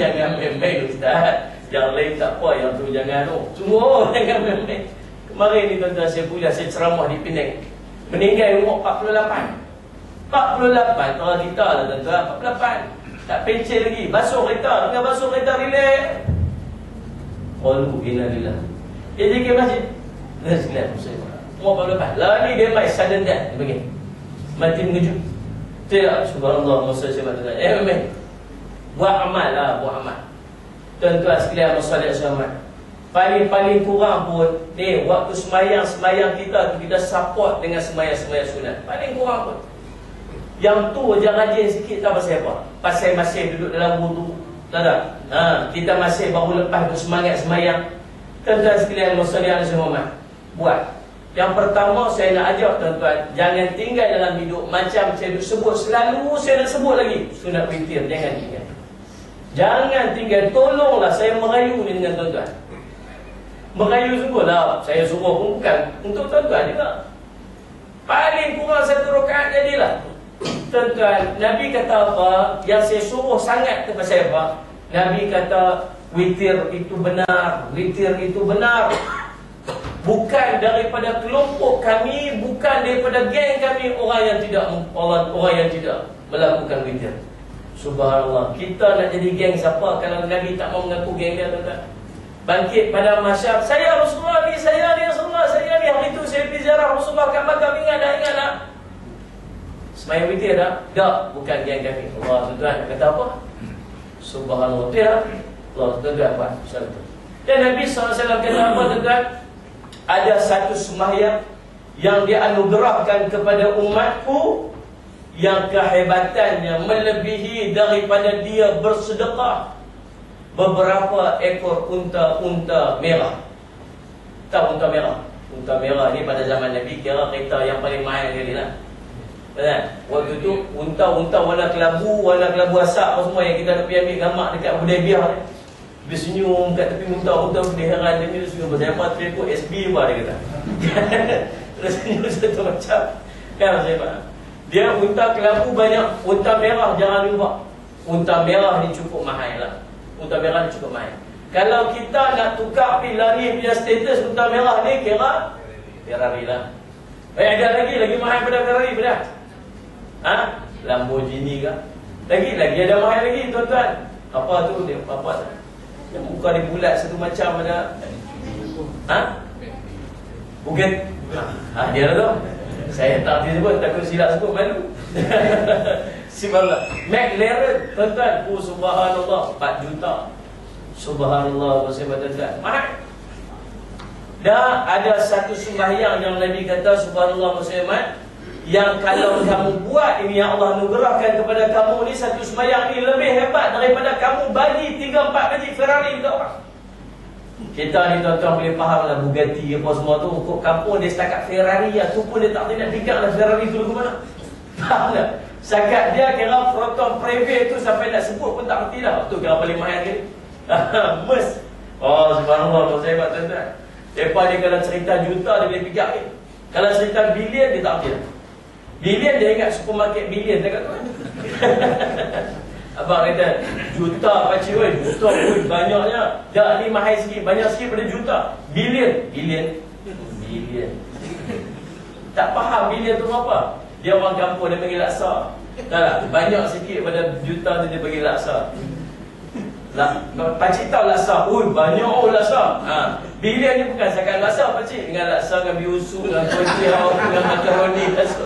Speaker 2: Jangan main-main ustaz. Yang lain tak apa, yang tu jangan tu. Semua jangan main-main. Kemarin ni tuan-tuan saya kuliah, saya ceramah di Penang. Meninggal umur 48. 48 orang kita lah tuan-tuan, 48. Tak pencet lagi, basuh kereta, tengah basuh kereta relax. Qalu inna lillah. Dia zikir masjid. Dah sekalian umur 48. Lah ni dia mai sudden death, dia panggil. Mati mengejut. Tidak, subhanallah, masa saya tuan-tuan. Memang buat amal lah, buat amal. Tuan-tuan sekalian masalah selamat. Paling-paling kurang pun ni waktu semayang kita tu kita support dengan semayang sunat. Paling kurang pun. Yang tu je rajin sikit, tak pasal apa? Pasal masih duduk dalam wudu. Tak? Kita masih baru lepas tu semangat semayang. Tuan-tuan sekalian masalah selamat. Buat. Yang pertama saya nak ajak tuan-tuan, jangan tinggal dalam hidup macam saya sebut selalu, saya nak sebut lagi, sunat witir, jangan tinggal. Jangan tinggal, tolonglah saya merayu ni dengan tuan-tuan. Merayu sungguh lah, saya suruh pun bukan untuk tuan-tuan juga. Paling kurang 1 rakaat jadilah. Tuan-tuan, Nabi kata apa? Yang saya suruh sangat tu pasal apa? Nabi kata witir itu benar, witir itu benar. Bukan daripada kelompok kami, bukan daripada geng kami orang yang tidak melakukan witir. Subhanallah. Kita nak jadi geng siapa kalau Nabi tak mau mengaku geng dia, tuan-tuan? Bangkit pada masyarakat, saya Rasulullah ni, saya ni Rasulullah, saya ni. Hari itu saya pergi ziarah Rasulullah kat Makkah, ingat tak? Semayang witir tak? Tak, bukan geng kami. Allah, tuan-tuan kata apa? Subhanallah. Dia Allah, tuan-tuan buat macam tu. Dan Nabi SAW kata apa, tuan-tuan? Ada satu sembahyang yang dianugerahkan kepada umatku yang kehebatannya melebihi daripada dia bersedekah beberapa ekor unta-unta merah. Tahu unta merah? Unta merah ni pada zaman Nabi kira kereta yang paling mahal kali lah. Betul? Waktu tu unta warna kelabu asap apa semua yang kita nak pergi ambil gambar dekat Hudaibiyah ni. Dia senyum kat tepi unta dia heran dia senyum pasal apa telefon SB apa dia kata. Dia senyum satu macam. Kan saya faham. Dia unta kelabu banyak, unta merah jangan lupa. Unta merah ni cukup mahal lah. Unta merah ni cukup mahal. Kalau kita nak tukar pergi lari punya status unta merah ni kira Ferrari lah. Ada lagi mahal pada Ferrari pada. Ha? Lamborghini ke? Lagi ada mahal lagi tuan-tuan. Apa tu dia? Apa tu? Yang muka dia bulat satu macam ada. Ha? Bukan. Ha, dia lah tu. Saya tak sebut, takut silap sebut malu. Subhanallah. McLaren tuan-tuan, subhanallah 4 juta. Subhanallah, tuan-tuan. Mahal. Dah ada satu sembahyang yang Nabi kata subhanallah muslimat, yang kalau kamu buat ini yang Allah anugerahkan kepada kamu ni, satu sembahyang ni lebih hebat daripada kamu bagi 3-4 biji Ferrari dekat orang. Kita ni tuan-tuan boleh faham lah Bugatti apa semua tu, kok kampung dia setakat Ferrari lah, tu pun dia tak nak tinggal lah Ferrari tu ke mana. Faham tak? Setakat dia kira Proton private tu sampai nak sebut pun tak berhenti lah. Tu kira paling mahal ke? Mes. Oh subhanallah, saya buat tuan-tuan. Lepas dia kalau cerita juta dia boleh fikir ni. Kalau cerita bilion dia tak berhenti lah. Bilion dia ingat supermarket bilion dekat tu. Abang kata juta pakcik oi, juta oi banyaknya. Dah ni mahal sikit, banyak sikit pada juta. Bilion. Tak faham bilion tu apa. Dia orang kampung dia panggil laksa. Tak, banyak sikit pada juta tu dia panggil laksa. Lah, pakcik tahu laksa. Oi, banyak laksa. Ha, bilion ni bukan sekadar laksa pakcik, dengan laksa dengan biusu dengan kuih dengan makaroni laksa.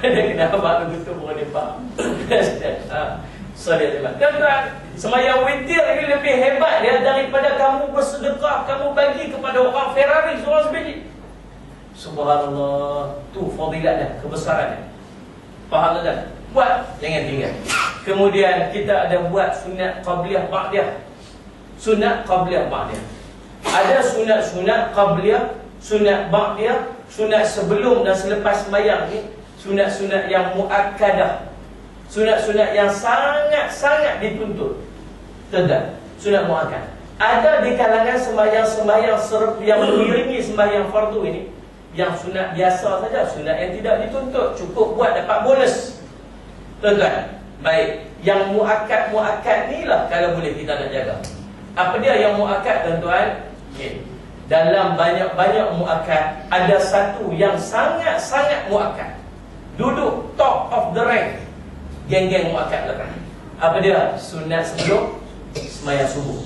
Speaker 2: Dia kena abang begitu pun dia faham. Sorry teman. Tuan-tuan, sembahyang witir lagi lebih hebat dia daripada kamu bersedekah, kamu bagi kepada orang Ferrari seorang sebiji. Subhanallah, tu fadilat dia, kebesaran dia. Faham tak? Buat, jangan tinggal. Kemudian kita ada buat sunat qabliyah ba'diyah. Sunat qabliyah ba'diyah. Ada sunat qabliyah, sunat ba'diyah, sunat sebelum dan selepas sembahyang ni. Sunat-sunat yang muakkadah, sunat-sunat yang sangat-sangat dituntut. Tidak, sunat muakkad. Ada di kalangan sembahyang-sembahyang yang mengiringi sembahyang fardu ini, yang sunat biasa saja, sunat yang tidak dituntut, cukup buat dapat bonus. Tuan-tuan, baik. Yang muakkad ni lah kalau boleh kita nak jaga. Apa dia yang muakkad tuan-tuan? Okay. Dalam banyak-banyak muakkad, ada satu yang sangat-sangat muakkad. Duduk top of the rank, geng-geng muakkad belakang. Apa dia? Sunat sebelum sembahyang subuh.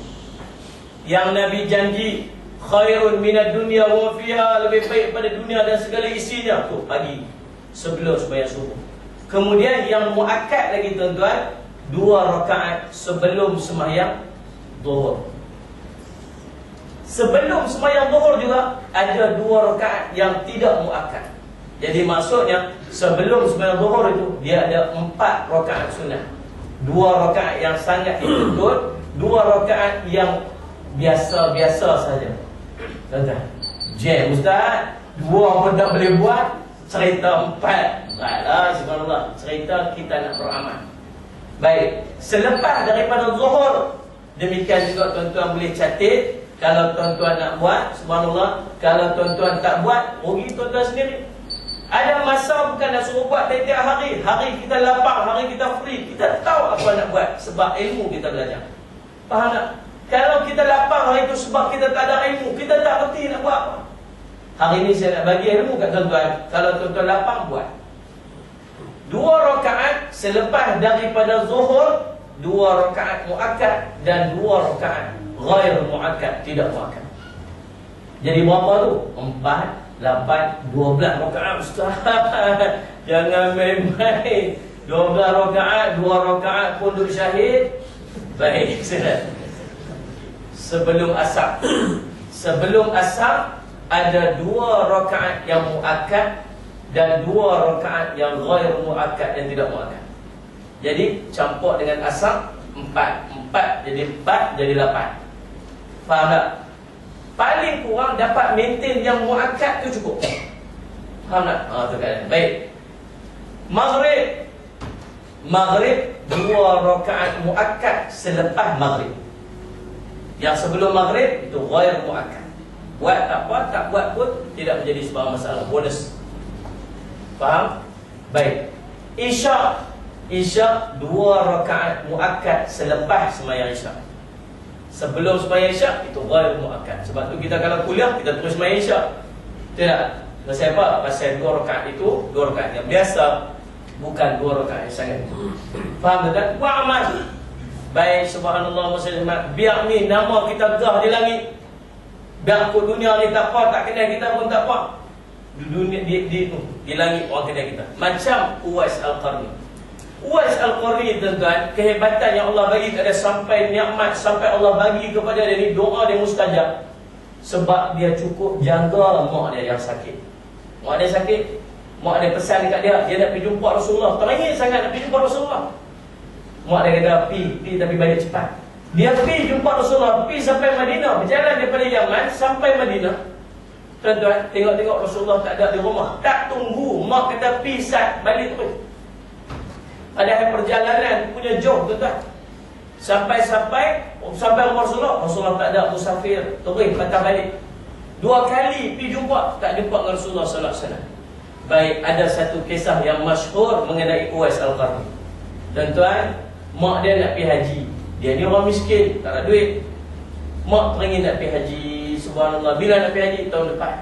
Speaker 2: Yang Nabi janji khairun minad dunya wa fiha, lebih baik pada dunia dan segala isinya. Tu pagi sebelum sembahyang subuh. Kemudian yang muakkad lagi tuan-tuan, 2 rakaat sebelum sembahyang zuhur. Sebelum sembahyang zuhur juga ada 2 rakaat yang tidak muakkad. Jadi maksudnya sebelum sembahyang zuhur itu dia ada 4 rakaat sunat. 2 rakaat yang sangat dituntut, 2 rakaat yang biasa-biasa saja. Tuan-tuan, jam ustaz, 2 pun tak boleh buat, cerita 4. Baiklah, subhanallah, cerita kita nak beramal. Baik, selepas daripada zuhur, demikian juga tuan-tuan boleh catat. Kalau tuan-tuan nak buat, subhanallah. Kalau tuan-tuan tak buat, rugi tuan-tuan sendiri. Ada masa bukan nak suruh buat tiap-tiap hari. Hari kita lapang, hari kita free, kita tahu apa nak buat sebab ilmu kita belajar. Faham tak? Kalau kita lapang hari itu sebab kita tak ada ilmu, kita tak erti nak buat apa. Hari ini saya nak bagi ilmu kat tuan-tuan. Kalau tuan-tuan lapang, buat 2 rakaat selepas daripada zuhur, 2 rakaat muakkad dan 2 rakaat ghair muakkad, tidak muakkad. Jadi berapa tu? 4, 8, 12 rakaat ustaz. Jangan main-main. 12 rakaat, 2 rakaat pun duduk syahid. Baik, silakan. Sebelum asar. Sebelum asar ada 2 rakaat yang muakkad dan 2 rakaat yang ghair muakkad, yang tidak muakkad. Jadi campur dengan asar 4 jadi 4 jadi 8. Faham tak? paling kurang dapat maintain yang muakkad tu cukup. Faham tak? Tu kan. Baik. Maghrib 2 rakaat muakkad selepas maghrib. Yang sebelum maghrib itu ghair muakkad. Buat tak apa, tak buat pun tidak menjadi sebuah masalah, bonus. Faham? Baik. Isyak 2 rakaat muakkad selepas sembahyang isyak. Sebelum sembahyang isyak itu ghair muakkad. Sebab tu kita kalau kuliah kita terus sembahyang isyak. Tidak. Pasal apa? Pasal 2 rakaat itu 2 rakaat yang biasa, bukan 2 rakaat yang sangat. Faham tak? Wa amal. Baik, subhanallah muslimat. Biar ni nama kita gah di langit. Biar kot dunia ni tak apa, tak kenal kita pun tak apa. Di dunia di langit orang kenal kita. Macam Uwais Al-Qarni. Uwais Al-Qarni tuan-tuan, kehebatan yang Allah bagi kepada sampai nikmat sampai Allah bagi kepada dia ni, doa dia mustajab. Sebab dia cukup jaga mak dia yang sakit. Mak dia sakit, mak dia pesan dekat dia nak pergi jumpa Rasulullah. Teringin sangat nak pergi jumpa Rasulullah. Mak dia kata, pergi tapi balik cepat. Dia pergi jumpa Rasulullah, pergi sampai Madinah, berjalan daripada Yaman sampai Madinah. Tuan-tuan, tengok-tengok Rasulullah tak ada di rumah. Tak tunggu, mak kata pergi sat, balik terus. Padahal perjalanan punya jauh, tuan-tuan. Sampai rumah Rasulullah tak ada, musafir, terus patah balik. 2 kali pergi jumpa, tak jumpa dengan Rasulullah sallallahu alaihi wasallam. Baik, ada satu kisah yang masyhur mengenai Uwais Al-Qarni. Tuan-tuan, mak dia nak pergi haji. Dia ni orang miskin, tak ada duit. Mak teringin nak pergi haji. Subhanallah, bila nak pergi haji? Tahun depan.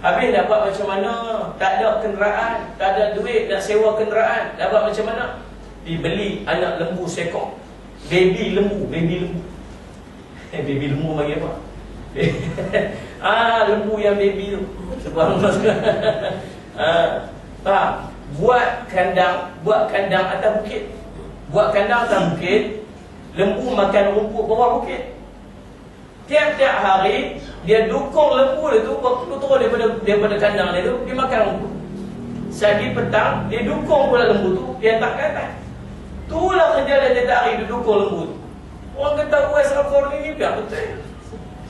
Speaker 2: Habis dapat macam mana? Tak ada kenderaan, tak ada duit nak sewa kenderaan. Dapat macam mana? Dibeli anak lembu sekor. Baby lembu. Baby lembu bagi apa? Lembu yang baby tu. Subhanallah. Faham? Buat kandang atas bukit. Buat kandang atas bukit. Lembu makan rumput bawah bukit. Tiap-tiap hari dia dukung lembu dia tu turun daripada kandang dia tu, dia makan rumput. Sehari petang dia dukung pula lembu tu, dia tak ke atas. Itulah kerja dia tiap hari, dia dukung lembu tu. Orang kata Uwais Al-Qarni ni biar betul.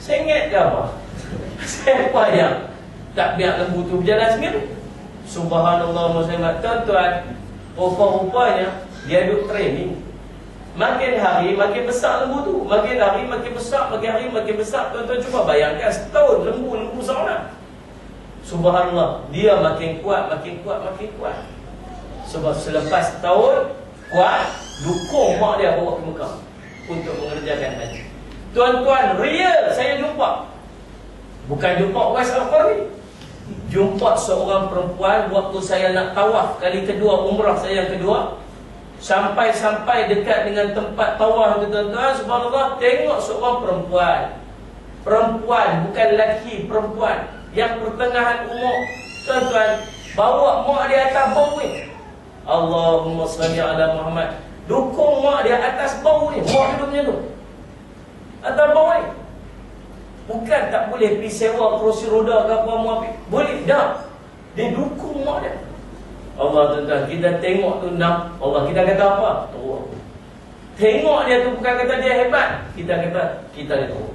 Speaker 2: Sengit ke apa? Siapa yang tak biar lembu tu berjalan sendiri? Subhanallah muslimat. Tuan-tuan, rupa-rupanya dia duk training. Makin hari makin besar lembu tu. Makin hari makin besar, makin hari makin besar. Tuan-tuan cuba bayangkan setahun lembu seorang. Subhanallah, dia makin kuat. Sebab selepas setahun kuat, dukung mak dia bawa ke Mekah untuk mengerjakan haji. Tuan-tuan, real saya jumpa. Bukan jumpa Uwais Al-Qarni. Jumpa seorang perempuan waktu saya nak tawaf kali kedua, umrah saya yang kedua. Sampai dekat dengan tempat tawaf tu, tuan-tuan, subhanallah, tengok seorang perempuan, bukan lelaki, perempuan yang pertengahan umur, tuan-tuan, bawa mak dia atas bau ni. Allahumma salli ala Muhammad. Dukung mak dia atas bau ni. Mak dia punya tu atas bau ni. Bukan tak boleh pergi sewa kerusi roda ke apa mau pergi. Boleh dah. Dia dukung mak dia. Allah, tuan-tuan, kita tengok tu nak Allah, kita kata apa? Teruk. Tengok dia tu bukan kata dia hebat. Kita kata kita dia teruk.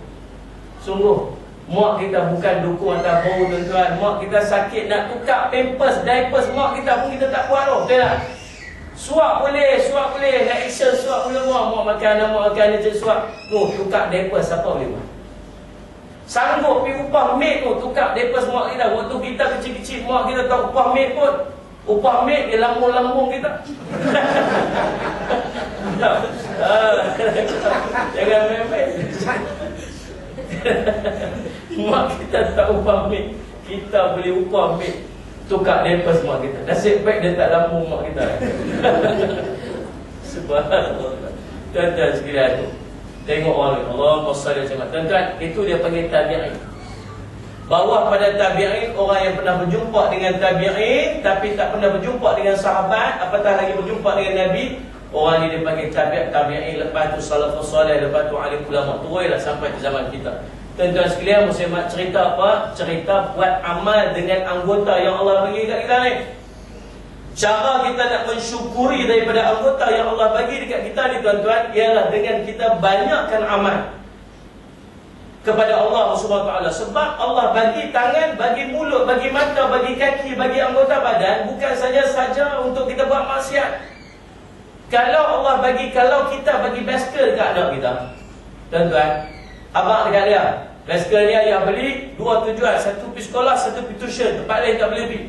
Speaker 2: Sungguh, mak kita bukan dukung atas bau, tuan-tuan. Mak kita sakit nak tukar pampers, diapers mak kita pun kita tak buat tau. Betul tak? Suap boleh. Nak action suap boleh buat. Mak makan dia suap. Tukar diapers siapa boleh buat? Sanggup pergi upah maid tu, tukar diapers mak kita. Waktu kita kecil-kecil, mak kita tak upah maid pun. Upah maid dia lambung-lambung kita. Jangan main-main. Mak kita tak upah maid, kita boleh upah maid. Tukar diapers mak kita. Nasib baik dia tak lambung mak kita. Subhanallah. Tuan-tuan sekalian tu, tengok orang Allah sallallahu alaihi wasallam. Tuan-tuan, itu dia panggil tabi'in. Bawah pada tabi'in, orang yang pernah berjumpa dengan tabi'in tapi tak pernah berjumpa dengan sahabat, apatah lagi berjumpa dengan Nabi. Orang ni dia panggil tabi'in. Lepas tu salafus salih, lepas tu alim ulama. Turunlah sampai ke zaman kita. Tuan-tuan sekalian, muslimat, cerita apa? Cerita buat amal dengan anggota yang Allah bagi dekat kita ni. Cara kita nak mensyukuri daripada anggota yang Allah bagi dekat kita ni, tuan-tuan, ialah dengan kita banyakkan amal. kepada Allah SWT. Sebab Allah bagi tangan, bagi mulut, bagi mata, bagi kaki, bagi anggota badan, bukan saja untuk kita buat maksiat. Kalau kita bagi basikal dekat anak kita, tuan-tuan, abang dekat dia, basikal ni ayah beli, dua tujuan, satu pergi sekolah, satu pergi tuition, tempat lain tak boleh pergi.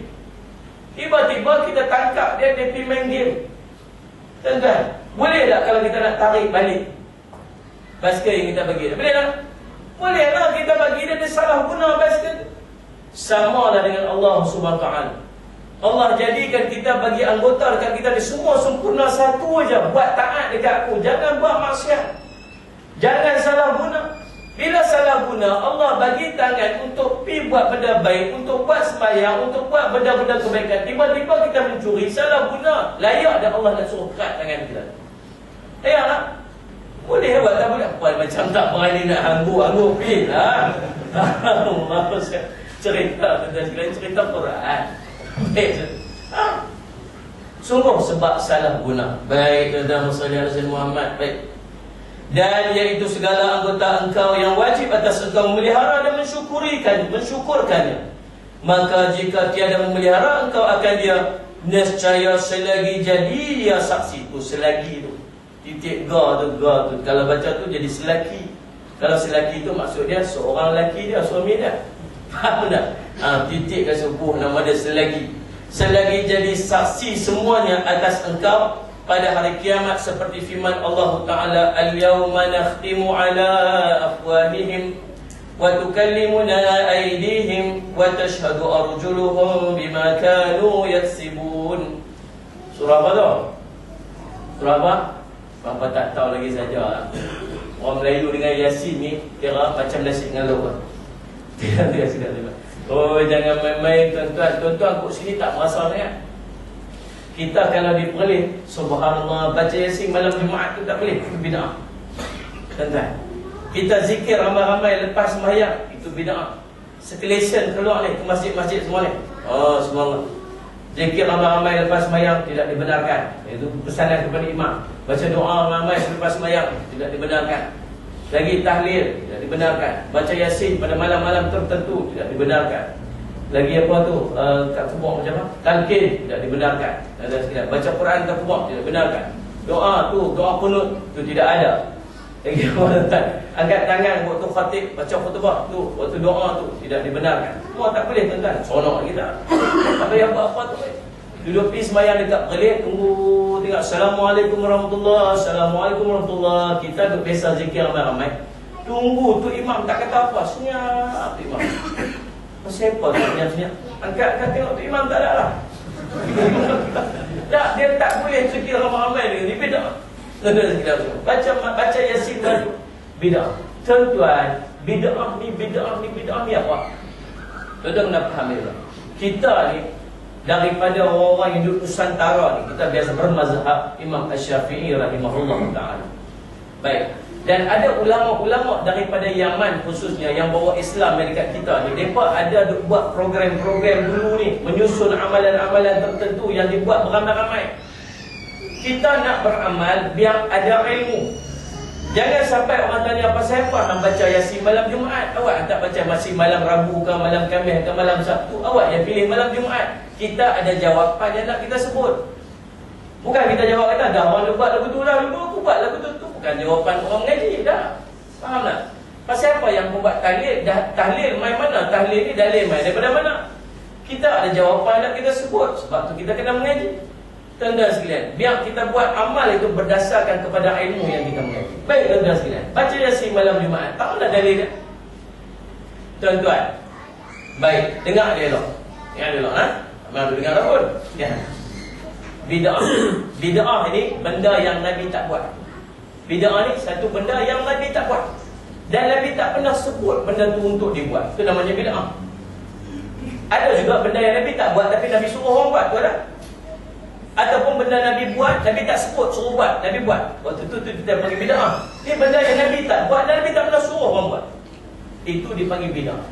Speaker 2: Tiba-tiba kita tangkap dia pergi main game. Tuan-tuan, boleh tak kalau kita nak tarik balik basikal yang kita bagi dia? Boleh tak? Boleh lah kita bagi dia, dia salah guna basikal. Sama lah dengan Allah SWT. Allah jadikan kita bagi anggota dekat kita ni semua sempurna, satu aja, buat taat dekat aku, jangan buat maksiat, jangan salah guna. Bila salah guna, Allah bagi tangan untuk pi buat benda baik, untuk buat sembahyang, untuk buat benda-benda kebaikan. Tiba-tiba kita mencuri, salah guna, layak dah Allah nak suruh kat tangan kita. Layak tak? Boleh buat, tak boleh. Apa macam tak berani nak anggur pi lah. Cerita Quran. Sungguh sebab salah guna. Baik, tuan-tuan Rasulullah Muhammad. Baik. Dan iaitu segala anggota engkau yang wajib atas engkau memelihara dan mensyukurkannya. Maka jika tiada memelihara, engkau akan dia nescaya selagi jadi dia saksi tu. Selagi tu titik ga tu kalau baca tu jadi selaki. Kalau selaki tu maksud dia seorang lelaki dia, suami dia. Faham tak? Titik kat subuh nama dia selagi. Selagi jadi saksi semuanya atas engkau pada hari kiamat, seperti firman Allah Ta'ala, al-yawma nakhtimu ala afwahihim wa tukallimuna aydihim wa tashhadu arjuluhum bima kanu yaksibun. Surah apa tu? Surah apa? Bapa tak tahu lagi saja. Orang Melayu dengan Yasin ni kira macam nasi dengan lauk. Dia sudah terima. Oh, jangan main-main tuan-tuan. Tuan-tuan kat sini tak merasa sangat. Kita kalau diperlih, subhanallah, baca Yasin malam Jumaat tu tak boleh, itu bid'ah. Tuan-tuan, kita zikir ramai-ramai lepas sembahyang, itu bid'ah. Sekelesen keluar ni ke masjid-masjid semua ni. Oh, subhanallah. Zikir ramai-ramai lepas sembahyang tidak dibenarkan. Itu pesanan kepada imam. Baca doa ramai selepas sembahyang tidak dibenarkan. Lagi tahlil tidak dibenarkan. Baca Yasin pada malam-malam tertentu tidak dibenarkan. Lagi apa tu? Kat kubur macam apa? Talqin tidak dibenarkan. Ada sekalian. Baca Quran kat kubur tidak dibenarkan. Doa tu, doa kunut tu tidak ada. Lagi apa tuan? Angkat tangan waktu khatib baca khutbah tu, waktu doa tu tidak dibenarkan. Semua tak boleh tuan-tuan. Sonok kita. Tak payah buat apa tu. Duduk pergi sembahyang dekat gelik, tunggu tengok Assalamualaikum warahmatullahi, Assalamualaikum warahmatullahi. Kita duduk biasa zikir ramai-ramai. Tunggu tu imam tak kata apa. Senyap imam. Pasal apa tu senyap-senyap? Angkat tengok tu imam tak ada lah. Tak, dia tak boleh zikir ramai-ramai ni. Ini bid'ah. Baca Yasin baru bid'ah. Tuan-tuan, bid'ah ni apa? Tuan-tuan kena faham ni. Kita ni daripada orang-orang yang duduk Nusantara ni, kita biasa bermazhab Imam Asy-Syafi'i rahimahullah ta'ala. Baik. Dan ada ulama-ulama daripada Yaman khususnya yang bawa Islam dekat kita ni, mereka ada buat program-program dulu ni, menyusun amalan-amalan tertentu yang dibuat beramai-ramai. Kita nak beramal biar ada ilmu. Jangan sampai orang tanya pasal apa nak baca Yasin malam Jumaat. Awak tak baca masih malam Rabu ke malam Khamis ke malam Sabtu. Awak yang pilih malam Jumaat. Kita ada jawapan yang nak kita sebut. Bukan kita jawab kata dah orang buat lagu tu lah, dulu aku buat lagu tu. Bukan jawapan orang mengaji dah. Faham tak? Pasal apa yang membuat tahlil? Tahlil main mana? Tahlil ni dalil main daripada mana? Kita ada jawapan yang nak kita sebut. Sebab tu kita kena mengaji. Tuan-tuan sekalian, biar kita buat amal itu berdasarkan kepada ilmu yang kita mengaji. Baik tuan-tuan sekalian, baca Yasin malam Jumaat, tak ada dalil dia. Tuan-tuan, baik, dengar dia elok. Dengar dia elok, ha? Mana tu dengar pun. Ya. Bid'ah ini benda yang Nabi tak buat. Bid'ah ni satu benda yang Nabi tak buat. Dan Nabi tak pernah sebut benda tu untuk dibuat. Itu namanya bid'ah. Ada juga benda yang Nabi tak buat tapi Nabi suruh orang buat, tu ada. Ataupun benda Nabi buat, Nabi tak sebut, suruh buat, Nabi buat. Waktu tu kita panggil bid'ah. Ini benda yang Nabi tak buat dan Nabi tak pernah suruh orang buat. Itu dipanggil bid'ah.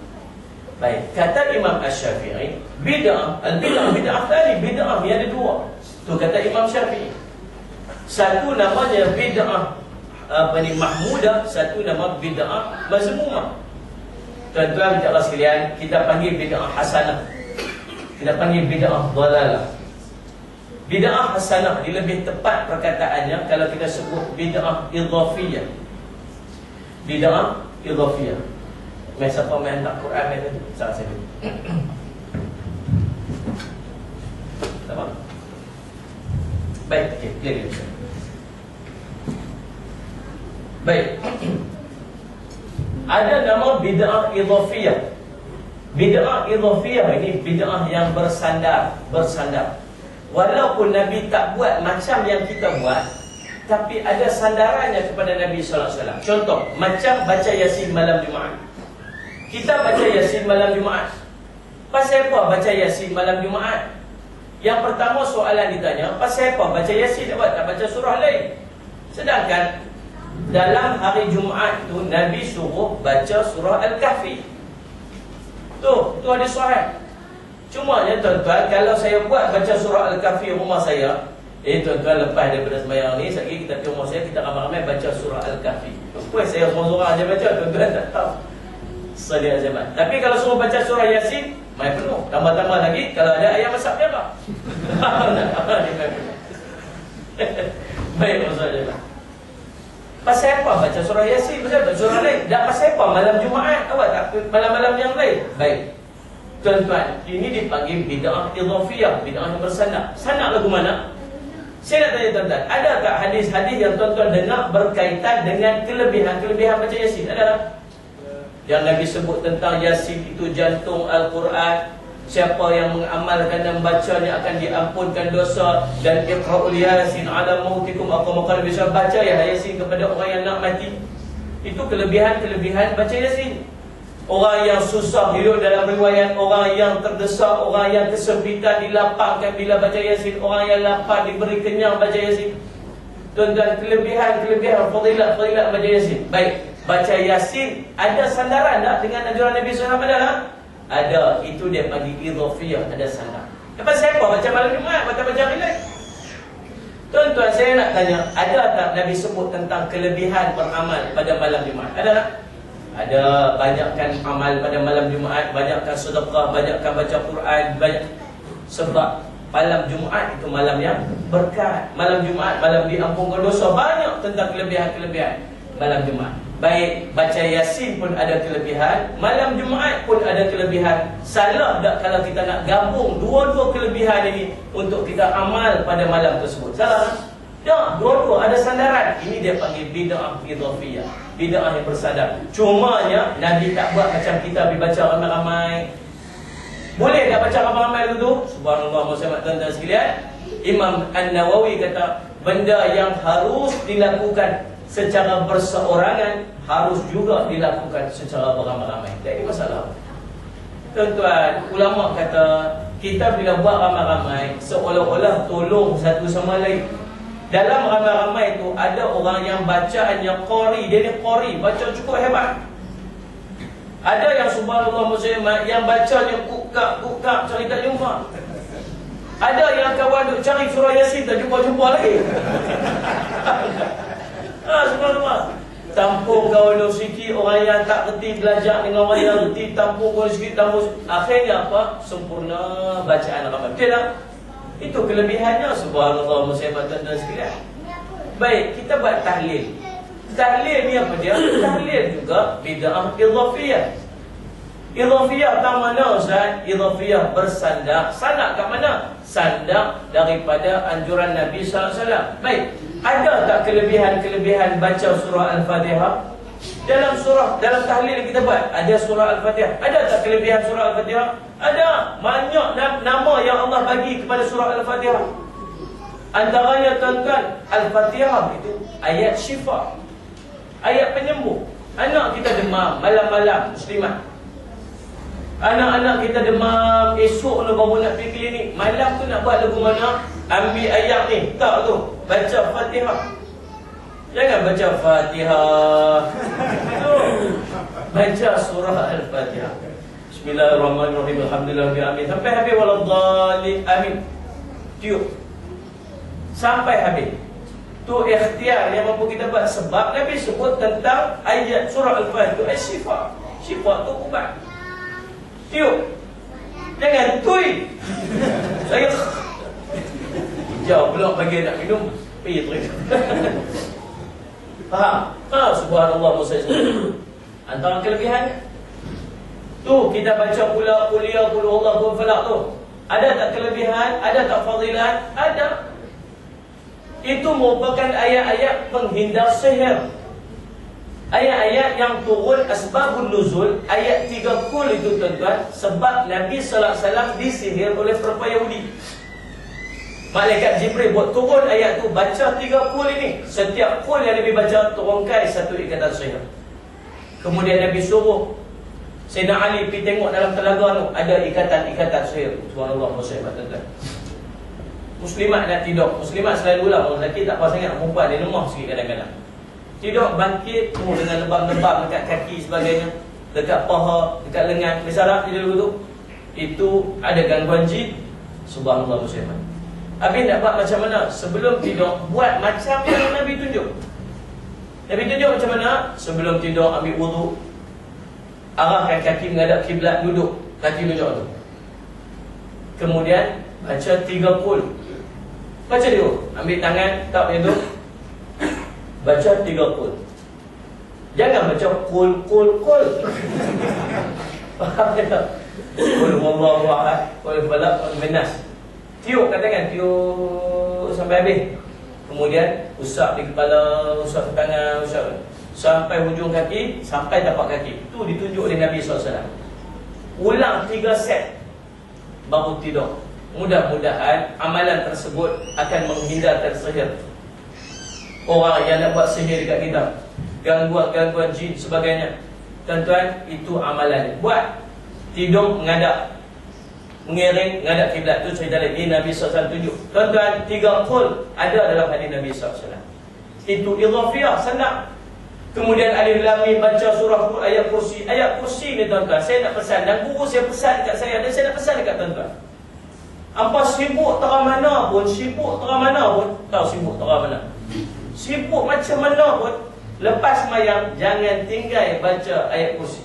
Speaker 2: Baik, kata Imam Asy-Syafi'i, bid'ah tadi, bid'ah ni ada dua. Tu kata Imam Syafi'i. Satu namanya bid'ah mahmudah, satu nama bid'ah mazmumah. Tuan-tuan Allah sekalian, kita panggil bid'ah hasanah, kita panggil bid'ah dhalalah. Bid'ah hasanah dia lebih tepat perkataannya kalau kita sebut bid'ah idhafiyah. Bid'ah idhafiyah. Siapa main tak Quran main tu? Salah saya. Tak apa. Baik, okey, clear. Baik. Ada nama bid'ah idhafiyah. Bid'ah idhafiyah ini bid'ah yang bersandar. Walaupun Nabi tak buat macam yang kita buat, tapi ada sandarannya kepada Nabi sallallahu alaihi wasallam. Contoh, macam baca Yasin malam Jumaat. Kita baca Yasin malam Jumaat. Pasal apa baca Yasin malam Jumaat? Yang pertama soalan ditanya, pasal apa baca Yasin tak baca surah lain? Sedangkan dalam hari Jumaat tu Nabi suruh baca surah Al-Kahfi. Tu ada soalan. Cuma ya tuan-tuan, kalau saya buat baca surah Al-Kahfi rumah saya, tuan-tuan lepas daripada sembahyang ni, sekali kita pergi rumah saya, kita ramai-ramai baca surah Al-Kahfi. Puas saya seorang-seorang aja baca, tuan-tuan tak tahu. Sedia zaman. Tapi kalau suruh baca surah Yasin, main penuh. Tambah-tambah lagi kalau ada ayat masak merah. Baik maksudnya. Pasal apa baca surah Yasin? Pasal apa surah lain? Tak pasal apa malam Jumaat? Awak tak malam-malam yang lain? Baik. Tuan-tuan, ini dipanggil bid'ah idhafiyah, bid'ah yang bersandar. Sandar lagu mana? Saya nak tanya tuan-tuan, ada tak hadis-hadis yang tuan-tuan dengar berkaitan dengan kelebihan-kelebihan baca Yasin? Ada tak? Yang Nabi sebut tentang Yasin itu jantung Al-Quran. Siapa yang mengamalkan dan bacanya akan diampunkan dosa. Dan iqra'ul Yasin ala mautikum. Aqamaqal bisa baca ya Yasin kepada orang yang nak mati. Itu kelebihan-kelebihan baca Yasin. Orang yang susah hidup dalam riwayat, orang yang terdesak, orang yang kesempitan dilapangkan bila baca Yasin, orang yang lapar diberi kenyang baca Yasin. Tuan-tuan, kelebihan-kelebihan fadilat baca Yasin. Baik, baca Yasin ada sandaran tak dengan ajaran Nabi SAW? Ada. Itu dia bagi idhafiyah, ada sandar. Lepas siapa baca malam Jumaat, baca hari lain? Tuan-tuan, saya nak tanya, ada tak Nabi sebut tentang kelebihan beramal pada malam Jumaat? Ada tak? Ada. Banyakkan amal pada malam Jumaat, banyakkan sedekah, banyakkan baca Quran, banyak. Sebab malam Jumaat itu malam yang berkat. Malam Jumaat, malam diampunkan dosa. Banyak tentang kelebihan-kelebihan malam Jumaat. Baik, baca Yasin pun ada kelebihan, malam Jumaat pun ada kelebihan. Salah tak kalau kita nak gabung dua-dua kelebihan ini untuk kita amal pada malam tersebut? Salah tak? Tak, dua-dua ada sandaran. Ini dia panggil bid'ah idhafiyah, bid'ah yang bersandar. Cumanya Nabi tak buat macam kita pergi baca ramai-ramai. Boleh tak baca ramai-ramai dulu? Subhanallah, Muhammad tuan-tuan sekalian. Imam An-Nawawi kata, benda yang harus dilakukan secara berseorangan harus juga dilakukan secara beramai-ramai. Tak ada masalah. Tuan-tuan, ulama kata kita bila buat ramai-ramai seolah-olah tolong satu sama lain. Dalam ramai-ramai itu ada orang yang bacaannya qari, dia ni qari, baca cukup hebat. Ada yang subhanallah muslimat yang bacanya kukak cari tak jumpa. Ada yang kawan duk cari surah Yasin tak jumpa lagi. Subhanallah. Tampung kawan sikit, orang yang tak reti belajar dengan orang yang reti, tampung kawan sikit, tampung. Akhirnya apa? Sempurna bacaan ramai. Betul tak? Itu kelebihannya. Subhanallah muslimat dan sekalian. Baik, kita buat tahlil. Tahlil ni apa dia? Tahlil juga bid'ah idhafiyah. Idhafiyah tak mana Ustaz? Idhafiyah bersandar. Sandar kat mana? Sandar daripada anjuran Nabi SAW. Baik, ada tak kelebihan-kelebihan baca surah Al-Fatihah? Dalam tahlil kita buat, ada surah Al-Fatihah. Ada tak kelebihan surah Al-Fatihah? Ada. Banyak nama yang Allah bagi kepada surah Al-Fatihah. Antaranya tuan-tuan, Al-Fatihah itu ayat syifa, ayat penyembuh. Anak kita demam malam-malam, muslimat. Anak-anak kita demam, esok ni baru nak pergi klinik. Malam tu nak buat lagu mana? Ambil ayat ni, tak tu, baca Fatihah. Jangan baca Fatihah. Baca surah Al-Fatihah. Bismillahirrahmanirrahim. Alhamdulillahirabbil sampai habis waladhdallin. Amin. Tiup. Sampai habis. Tu ikhtiar yang mampu kita buat sebab Nabi sebut tentang ayat surah Al-Fatihah itu as-syifa. Sifat tu ubat. Tiup. Jangan tui. Saya jauh pula bagi nak minum. Pergi terus. Faham? Subhanallah Musa. Antara kelebihannya. Tu kita baca pula kuliah qul huwallahu falaq tu. Ada tak kelebihan? Ada tak fadilat? Ada. Itu merupakan ayat-ayat penghindar sihir. Ayat-ayat yang turun asbabun nuzul, ayat 30 itu tuan-tuan, sebab Nabi sallallahu alaihi wasallam disihir oleh perempuan Yahudi. Malaikat Jibril buat turun ayat tu, baca 3 kul ini. Setiap kul yang Nabi baca turunkan satu ikatan sihir. Kemudian Nabi suruh Sayyidina Ali pergi tengok dalam telaga tu, ada ikatan-ikatan sihir. Subhanallah, muslimat tuan-tuan. Muslimat nak tidur. Muslimat selalu lah, orang lelaki tak apa sangat, perempuan dia lemah sikit kadang-kadang. Tidur bangkit dengan lebam-lebam dekat kaki sebagainya, dekat paha, dekat lengan. Biasa tidur dulu tu, itu ada gangguan jin. Subhanallah, muslimat. Habis nak buat macam mana? Sebelum tidur, buat macam yang Nabi tunjuk. Nabi tunjuk macam mana? Sebelum tidur ambil wuduk, arahkan kaki menghadap kiblat, duduk, kaki tunjuk tu. Kemudian baca 3 kul. Baca dulu, ambil tangan, tak macam tu, baca 3 kul. Jangan baca kul. Faham tak? Kul wallahu ahad, kul falaq, kul binas. Tiup kat tangan, tiup sampai habis. Kemudian usap di kepala, usap di tangan, usap sampai hujung kaki, sampai tapak kaki. Itu ditunjuk oleh Nabi SAW. Ulang 3 set, baru tidur. Mudah-mudahan amalan tersebut akan menghindarkan sihir. Orang yang nak buat sihir dekat kita, gangguan-gangguan jin sebagainya, tuan-tuan, itu amalan. Buat. Tidur menghadap, mengiring menghadap kiblat. Tu cerita lagi Nabi SAW tunjuk. Tuan-tuan, 3 kul ada dalam hadis Nabi SAW. Itu idhafiyah, senang. Kemudian alif lam mim, baca surah ayat kursi. Ayat kursi ni tuan-tuan, saya nak pesan, dan guru saya pesan dekat saya, dan saya nak pesan dekat tuan-tuan. Apa sibuk terang mana pun, tahu sibuk terang mana, sibuk macam mana pun, lepas sembahyang jangan tinggal baca ayat kursi.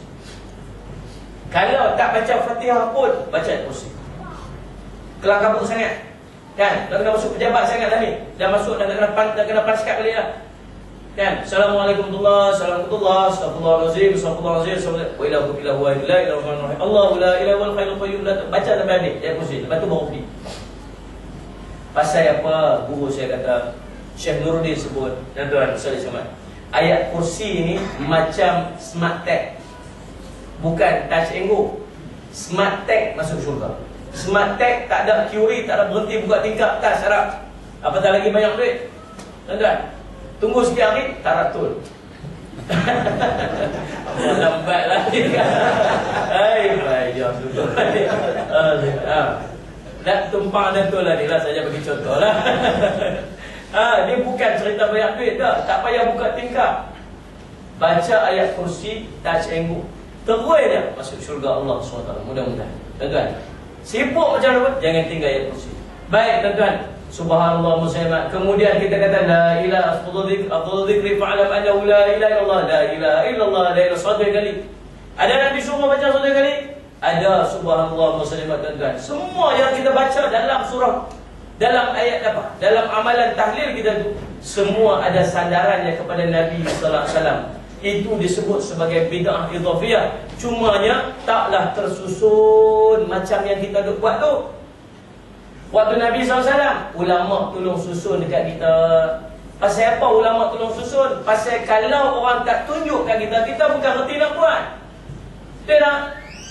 Speaker 2: Kalau tak baca Fatihah pun, baca ayat kursi. Kelang kabut sangat, kan? Dah kena masuk pejabat sangat dah ni. Dah masuk, dah kena pansikat balik dah, kan? Assalamualaikum warahmatullahi wabarakatuh. Astagfirullahalazim, astagfirullahalazim. Wa ilahu illahu wa la ilaha illallah. Allahu la ilaha wal hayyul qayyum. Baca sampai habis ayat kursi. Lepas tu baru pergi. Pasal apa? Guru saya kata, Syekh Nuruddin sebut, tuan-tuan, sorry sama. Ayat kursi ni macam smart tag. Bukan touch and go. Smart tag masuk syurga. Smart tag tak ada QRI, tak ada berhenti buka tingkap, tak syarat. Apatah lagi banyak duit, tuan-tuan. Tunggu sekian hari, taratul. Lambat lagi. Baik, jom dulu. Nak tumpang dan tu lah, ni lah saja bagi contoh lah. Dia bukan cerita banyak duit dah. Tak payah buka tingkap. Baca ayat kursi, touch and go. Terus dia masuk syurga Allah SWT. Mudah-mudahan, tuan-tuan, sibuk macam mana, jangan tinggal ayat kursi. Baik, tuan-tuan, subhanallah muslimat. Kemudian kita kata la ilaha afdhalu dzikri fa'lam annahu la ilaha illallah, la ilaha illallah, la ilaha 100 kali. Ada Nabi suruh baca 100 kali? Ada. Subhanallah muslimat, tuan-tuan. Semua yang kita baca dalam surah, dalam ayat apa, dalam amalan tahlil kita tu, semua ada sandarannya kepada Nabi sallallahu alaihi wasallam. Itu disebut sebagai bid'ah idhafiyah. Cumanya taklah tersusun macam yang kita duk buat tu. Waktu Nabi SAW, ulama tolong susun dekat kita. Pasal apa ulama tolong susun? Pasal kalau orang tak tunjukkan kita, kita bukan reti nak buat. Dia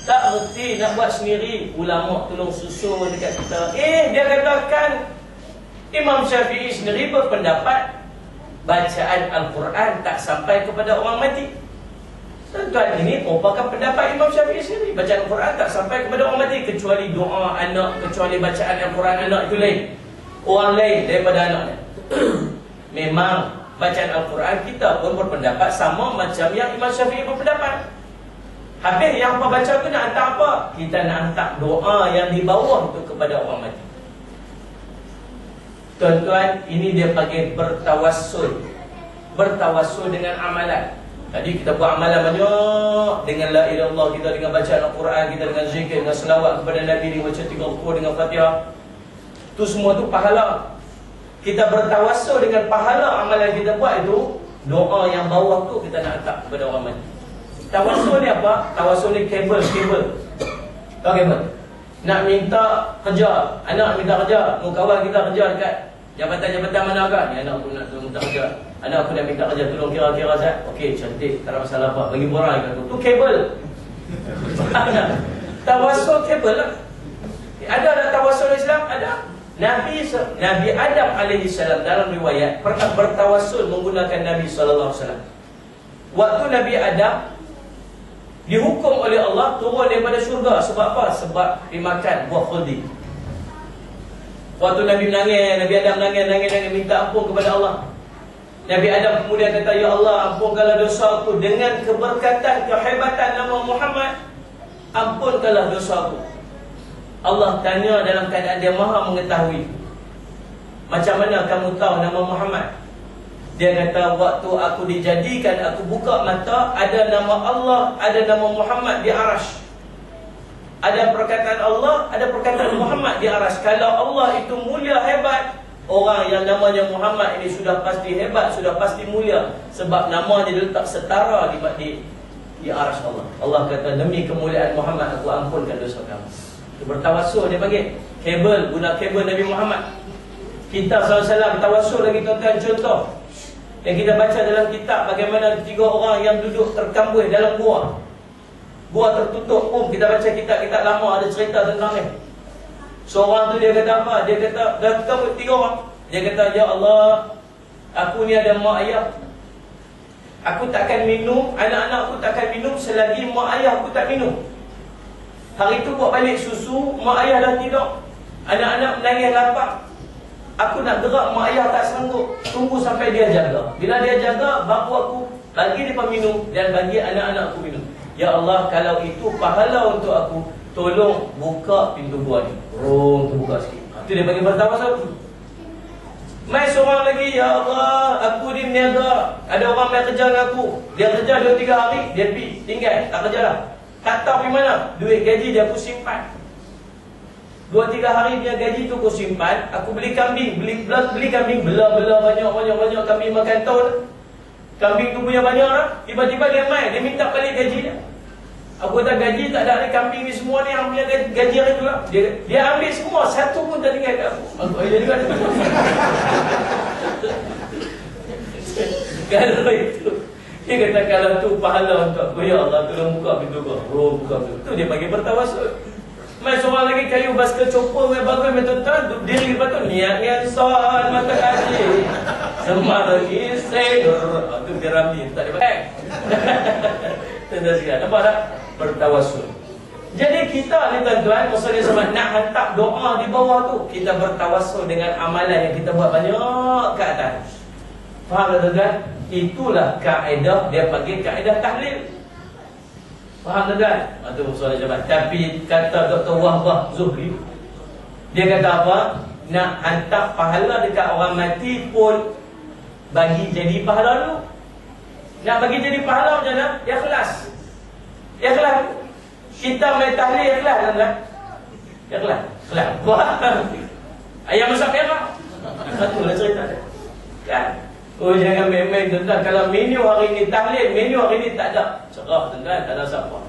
Speaker 2: tak reti nak buat sendiri. Ulama tolong susun dekat kita. Dia katakan Imam Syafi'i sendiri berpendapat bacaan Al-Quran tak sampai kepada orang mati. Tuan-tuan, ini merupakan pendapat Imam Syafi'i sendiri. Bacaan Al-Quran tak sampai kepada orang mati, kecuali doa anak, kecuali bacaan Al-Quran anak itu lain. Orang lain daripada anaknya. Memang bacaan Al-Quran kita pun berpendapat sama macam yang Imam Syafi'i berpendapat. Habis yang apa baca tu nak hantar apa? Kita nak hantar doa yang di bawah tu kepada orang mati. Tuan-tuan, ini dia panggil bertawassul. Bertawassul dengan amalan. Jadi kita buat amalan banyak dengan la ilaha illallah kita, dengan bacaan Al-Quran kita, dengan zikir, dengan selawat kepada Nabi, dengan baca 30 dengan Fatihah. Itu semua tu pahala. Kita bertawassul dengan pahala amalan kita buat itu. Doa yang bawah tu kita nak letak kepada orang mati. Tawassul ni apa? Tawassul ni kabel. Tahu kabel? Nak minta kerja, anak minta kerja, kawan kita kerja dekat jabatan-jabatan mana kan? Ni anak aku nak minta kerja. Anak aku nak minta kerja, tolong kira-kira Zat. Okey, cantik, tak ada masalah apa. Bagi borang kat tu. Tu kabel. Tawassul kabel lah. Ada tak tawassul Islam? Ada. Nabi Adam alaihi salam dalam riwayat pernah bertawassul menggunakan Nabi sallallahu alaihi wasallam. Waktu Nabi Adam dihukum oleh Allah turun daripada syurga. Sebab apa? Sebab dimakan buah khuldi. Waktu Nabi menangis, Nabi Adam menangis minta ampun kepada Allah. Nabi Adam kemudian kata, ya Allah, ampunkanlah dosa aku dengan keberkatan, kehebatan nama Muhammad. Ampunkanlah dosa aku. Allah tanya dalam keadaan dia maha mengetahui, macam mana kamu tahu nama Muhammad? Dia kata, waktu aku dijadikan, aku buka mata, ada nama Allah, ada nama Muhammad di Arash. Ada perkataan Allah, ada perkataan Muhammad di Arash. Kalau Allah itu mulia hebat, orang yang namanya Muhammad ini sudah pasti hebat, sudah pasti mulia. Sebab nama dia letak setara di Arash Allah. Allah kata, demi kemuliaan Muhammad, aku ampunkan dosa kamu. Bertawassul dia panggil. Kabel, guna kabel Nabi Muhammad. Kita SAW tawassul lagi tuan-tuan. Contoh yang kita baca dalam kitab, bagaimana 3 orang yang duduk terkambuh dalam gua. Gua tertutup. Kita baca kitab-kitab lama, ada cerita tentang ni. Seorang tu dia kata apa? Dia kata, dah terkambuh 3 orang. Dia kata, ya Allah, aku ni ada mak ayah. Aku takkan minum, anak-anak aku takkan minum selagi mak ayah aku tak minum. Hari tu buat balik susu, mak ayah dah tidur. Anak-anak menangis lapar. Aku nak gerak, mak ayah tak sanggup. Tunggu sampai dia jaga. Bila dia jaga, baru aku bagi dia minum dan bagi anak-anak aku minum. Ya Allah, kalau itu pahala untuk aku, tolong buka pintu gua ni. Terbuka sikit. Itu dia bagi bertawassul. Mai seorang lagi, ya Allah, aku ni meniaga. Ada orang mai kerja dengan aku. Dia kerja 2-3 hari, dia pergi, tinggal, tak kerja dah. Tak tahu pergi mana. Duit gaji dia aku simpan. 2-3 hari dia gaji tu aku simpan. Aku beli kambing. Beli kambing. Bela banyak kambing makan tahun. Kambing tu punya banyak lah. Tiba-tiba dia main. Dia minta balik gaji dia. Aku kata gaji tak ada. Kambing ni semua ni yang punya gaji hari tu lah. Dia ambil semua. Satu pun tak tinggal kat aku. Aku ada juga. Kalau itu, dia kata, kalau tu pahala untuk aku, ya Allah, tolong buka pintu kau. Buka pintu. Tu dia bagi bertawassul. Mai seorang lagi kayu basikal chopper yang bagus, tuan-tuan, diri lepas tu niat soal mata kaji. Semar lagi sayur. Tu dia Ramli, tak ada bang. Tanda sekali. Nampak tak? Bertawassul. Jadi kita ni tuan-tuan, maksudnya sebab nak hantar doa di bawah tu, kita bertawassul dengan amalan yang kita buat banyak ke atas. Faham tak tuan-tuan? Itulah kaedah, dia panggil kaedah tahlil. Faham tak? Itu soalan jawab. Tapi kata Dr. Wahbah Zuhri, dia kata apa? Nak hantar pahala dekat orang mati pun bagi jadi pahala dulu. Nak bagi jadi pahala macam mana? Ikhlas. Ikhlas. Kita main tahlil ikhlas kan? Ikhlas. Ikhlas. Ayam masak merah. Satulah cerita dia. Kan? Oh, jangan main-main tuan-tuan. Kalau menu hari ni tahlil, menu hari ni tak ada. Cerah tuan-tuan, tak ada siapa.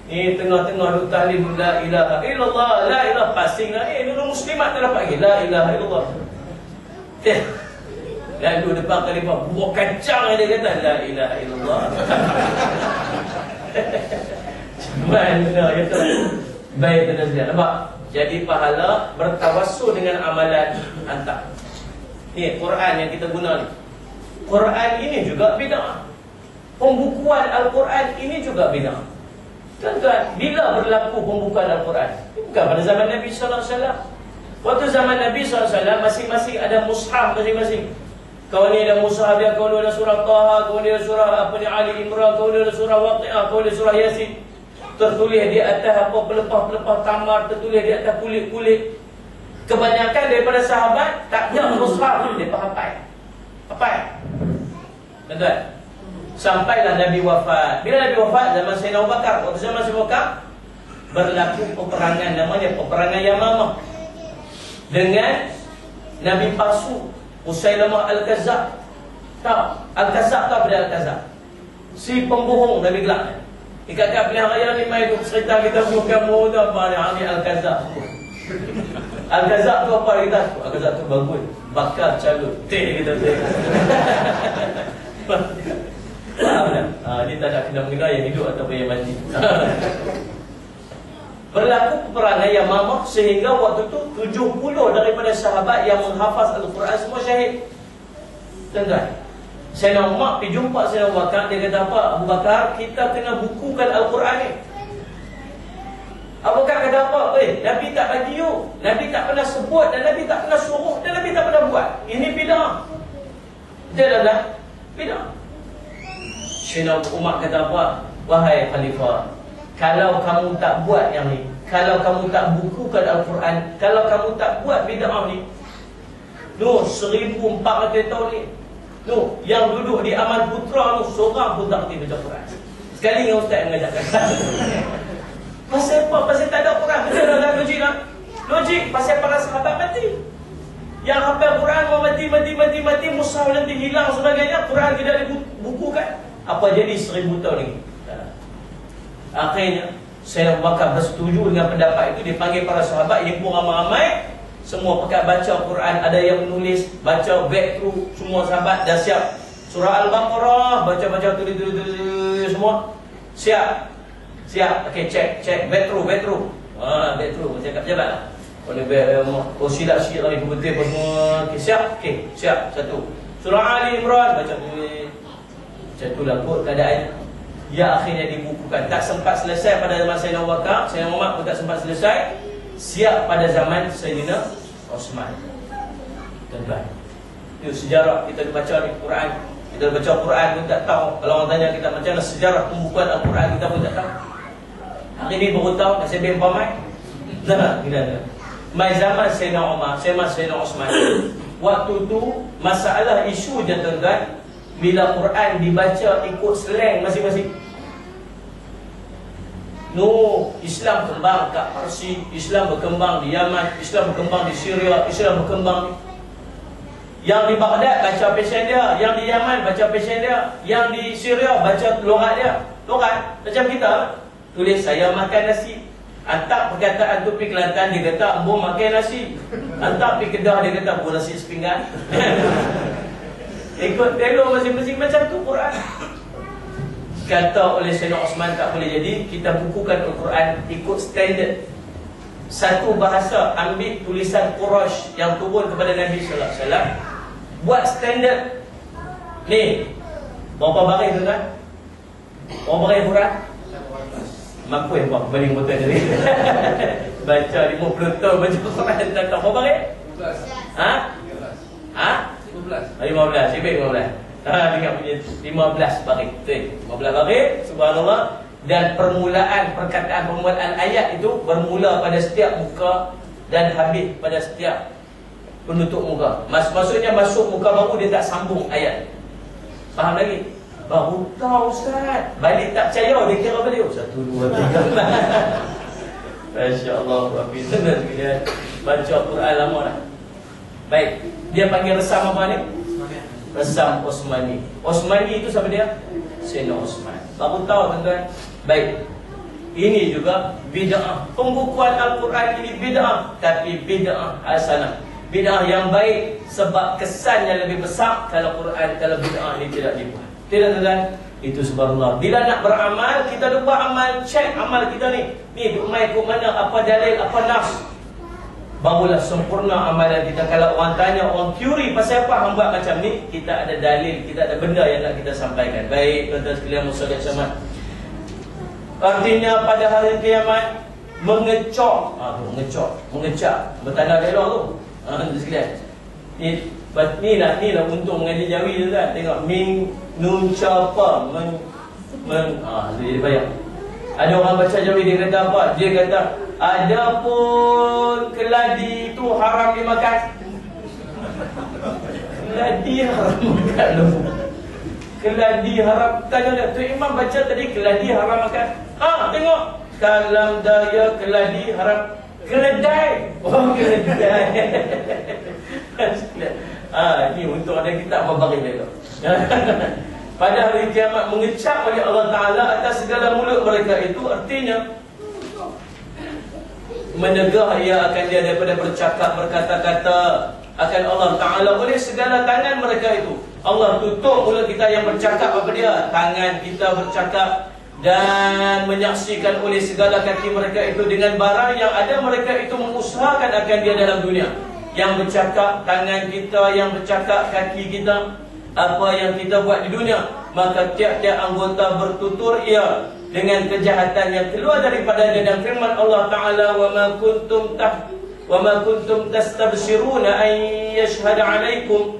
Speaker 2: Ni tengah-tengah duk tahlil la ilaha illallah, la ilaha pasing lah. Dulu muslimat tak dapat lagi la ilaha illallah. Lalu depan kalimah buah kacang dia kata la ilaha illallah. Mana kata baik tuan-tuan sekalian. Nampak? Jadi pahala bertawassul dengan amalan hantar. Ni Quran yang kita guna ni. Quran ini juga bid'ah. Pembukuan Al-Quran ini juga bid'ah. Tuan-tuan, bila berlaku pembukuan Al-Quran? Bukan pada zaman Nabi sallallahu alaihi wasallam. Waktu zaman Nabi sallallahu alaihi wasallam masing-masing ada mushaf masing-masing. Kau ni ada mushaf dia, kau ni ada surah Taha, kau ni ada surah apa ni Ali Imran, kau ni ada surah Waqiah, kau ni ada surah Yasin. Tertulis di atas apa pelepah-pelepah tamar, tertulis di atas kulit-kulit. Kebanyakan daripada sahabat tak ada mushaf, dia hafal. Hafal. Tuan-tuan, Sampailah Nabi wafat. Bila Nabi wafat, zaman Sayyidina Abu Bakar. Waktu zaman Sayyidina Abu Bakar, berlaku peperangan namanya peperangan Yamamah dengan Nabi palsu Musailamah Al-Kazzab. Tahu? Al-Kazzab tahu pada Al-Kazzab? Si pembohong Nabi gelap. Ikat-ikat pilihan raya ni main cerita kita bukan muda apa ni Al-Kazzab. Al-Kazzab tu apa kita? Al-Kazzab tu bagus. Bakar calon. Teh kita teh. Faham tak? Dia tak nak kena mendengar yang hidup ataupun yang mati. Berlaku peperangan Yamamah sehingga waktu tu 70 daripada sahabat yang menghafaz Al-Quran semua syahid. Tuan-tuan, Sayyidina Umar pergi jumpa Sayyidina Abu Bakar. Dia kata apa? Abu Bakar, kita kena bukukan Al-Quran ni. Abu Bakar kata apa? Nabi tak bagi you, Nabi tak pernah sebut, dan Nabi tak pernah suruh, dan Nabi tak pernah buat. Ini bid'ah. Dia adalah bid'ah. Sayyidina Umar kata apa? Wahai Khalifah, kalau kamu tak buat yang ni, kalau kamu tak bukukan Al-Quran, kalau kamu tak buat bid'ah ni, 1400 tahun ni, yang duduk di Aman Putra tu seorang pun tak kerti baca Quran. Sekali dengan ustaz yang mengajarkan. Pasal apa? Pasal tak ada Quran. Betul tak logik tak? Logik. Pasal para sahabat mati. Yang hafal Quran mati, mushaf nanti hilang sebagainya, Quran tidak dibukukan. Apa jadi 1000 tahun lagi? Akhirnya Sayyidina Abu Bakar bersetuju dengan pendapat itu. Dia panggil para sahabat, himpun ramai-ramai, semua pekat baca Quran. Ada yang menulis, baca back through. Semua sahabat dah siap. Surah Al-Baqarah, baca-baca tulis semua. Siap. Okey, check back through. Back through. Cakap jabat lah. Silap sikit lagi betul apa semua. Okey, siap. Siap. Satu. Surah Ali Imran, baca tulis. Macam itulah kot keadaannya. Ya, akhirnya dibukukan. Tak sempat selesai pada zaman Sayyidina Abu Bakar. Sayyidina Umar pun tak sempat selesai. Siap pada zaman Sayyidina Osman. Tuan-tuan, itu sejarah. Kita baca ni Quran, kita baca Quran pun tak tahu. Kalau orang tanya kita macam mana sejarah pembukuan Al-Quran, kita pun tak tahu. Hari ni baru tahu. Nasib baik pamai. Mai zaman Sayyidina Umar, Sayyidina Osman, waktu tu masalah isu je tuan-tuan. Bila Quran dibaca ikut slang masing-masing. Islam kembang kat Parsi, Islam berkembang di Yaman, Islam berkembang di Syria, Islam berkembang. Yang di Baghdad baca passion dia, yang di Yaman baca passion dia, yang di Syria baca loghat dia. Loghat macam kita tulis saya makan nasi. Antak perkataan tu pergi Kelantan, dia kata ambo makan nasi. Antak pergi Kedah, dia kata ambo nasi sepinggan. Ikut telur masing-masing macam tu Quran. Kata oleh Sayyidina Osman tak boleh jadi. Kita bukukan Al-Quran ikut standard. Satu bahasa, ambil tulisan Quraisy yang turun kepada Nabi sallallahu alaihi wasallam. Buat standard. Ni berapa baris tu kan? Berapa baris Quran? Mampu yang buat baling betul tadi. Baca 50 tahun baca Quran tak tahu berapa baris? 15. 15. Sibik 15. Dengar punya 15 baris. 15 baris, subhanallah. Dan permulaan ayat itu bermula pada setiap muka dan habis pada setiap penutup muka. Maksudnya masuk muka baru, dia tak sambung ayat. Faham lagi? Baru tahu Ustaz. Balik tak percaya, dia kira balik. 1, 2, 3. Masya-Allah, habis benar sekalian. Baca Quran lama dah. Baik, dia panggil resam apa ni? Resam Osmani. Osmani itu siapa dia? Sayyidina Osman. Baru tahu tuan-tuan. Baik, ini juga bid'ah. Pembukuan Al-Quran ini bid'ah, tapi bid'ah hasanah. Bid'ah yang baik sebab kesannya lebih besar. Kalau Quran, kalau bid'ah ini tidak dibuat. Tidak tuan-tuan? Itu subhanallah. Bila nak beramal, kita lupa amal. Check amal kita ni. Ni duk main ke mana, apa dalil, apa nas. Barulah sempurna amalan kita. Kalau orang tanya, orang curi pasal apa hang buat macam ni, kita ada dalil, kita ada benda yang nak kita sampaikan. Baik tuan-tuan sekalian muslimin jemaah. Artinya pada hari kiamat mengecok, mengecak bertanda dialog tu. Sekalian. Ni lah untuk mengaji Jawi tu kan. Tengok min nun capa jadi bayang. Ada orang baca Jawi, dia kata apa? Dia kata adapun keladi itu haram dimakan. Keladi haram makan lembu. keladi haram. Tanya dia, tu Imam baca tadi keladi haram makan. Tengok. Kalam daya keladi haram. Keledai. Oh, keledai. Ini untuk ada kitab Babari mereka. Pada hari kiamat mengecap oleh Allah Ta'ala atas segala mulut mereka itu, artinya menegah ia akan dia daripada bercakap, berkata-kata akan Allah Ta'ala oleh segala tangan mereka itu. Allah tutup mulut kita yang bercakap, apa dia? Tangan kita bercakap, dan menyaksikan oleh segala kaki mereka itu dengan barang yang ada mereka itu mengusahakan akan dia dalam dunia. Yang bercakap tangan kita, yang bercakap kaki kita, apa yang kita buat di dunia, maka tiap-tiap anggota bertutur ia dengan kejahatan yang keluar daripadanya. Dan firman Allah Ta'ala, wa ma kuntum tastabshiruna an yashhada alaikum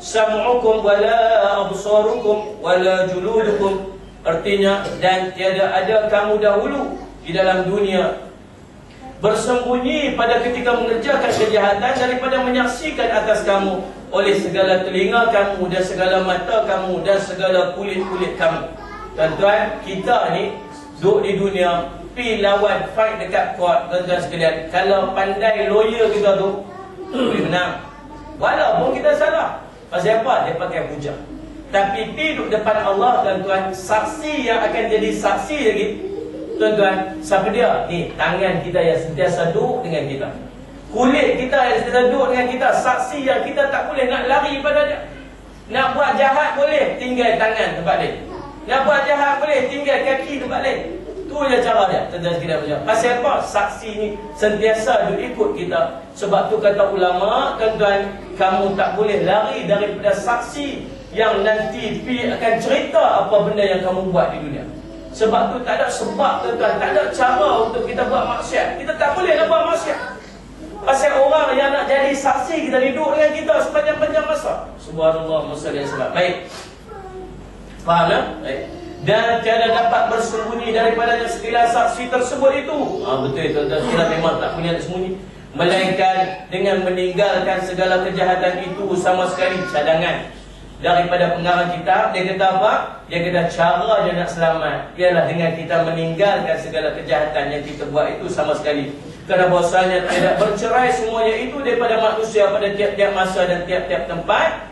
Speaker 2: sam'ukum wala absarukum wala juludukum. Artinya, dan tiada ada kamu dahulu di dalam dunia bersembunyi pada ketika mengerjakan kejahatan daripada menyaksikan atas kamu oleh segala telinga kamu dan segala mata kamu dan segala kulit-kulit kamu. Tuan-tuan, kita ni duduk di dunia, pi lawan fight dekat court, tuan-tuan sekalian, kalau pandai lawyer kita tu boleh menang. Walaupun kita salah. Pasal apa? Dia pakai hujah. Tapi pi duduk depan Allah, tuan-tuan, saksi yang akan jadi saksi lagi, tuan-tuan, siapa dia? Ni, tangan kita yang sentiasa duduk dengan kita, kulit kita yang sentiasa duduk dengan kita, saksi yang kita tak boleh nak lari pada dia. Nak buat jahat boleh, tinggal tangan tempat lain. Nak buat jahat boleh, tinggal kaki tempat lain. Tu je cara dia, tuan-tuan sekalian macam. Pasal apa? Saksi ni sentiasa duduk ikut kita. Sebab tu kata ulama, tuan-tuan, kamu tak boleh lari daripada saksi yang nanti pi akan cerita apa benda yang kamu buat di dunia. Sebab tu tak ada sebab, tuan-tuan, tak ada cara untuk kita buat maksiat. Kita tak boleh nak buat maksiat. Pasal orang yang nak jadi saksi kita duduk dengan kita sepanjang-panjang masa. Subhanallah, masalah sebab. Baik. Faham tak? Baik. Dan tiada dapat bersembunyi daripadanya sekilas saksi tersebut itu. Betul, tuan-tuan, kita memang tak punya nak sembunyi. Melainkan dengan meninggalkan segala kejahatan itu sama sekali. Cadangan daripada pengarang kitab, dia kata apa? Dia kata cara dia nak selamat ialah dengan kita meninggalkan segala kejahatan yang kita buat itu sama sekali. Kerana bahasanya tidak bercerai semuanya itu daripada manusia pada tiap-tiap masa dan tiap-tiap tempat.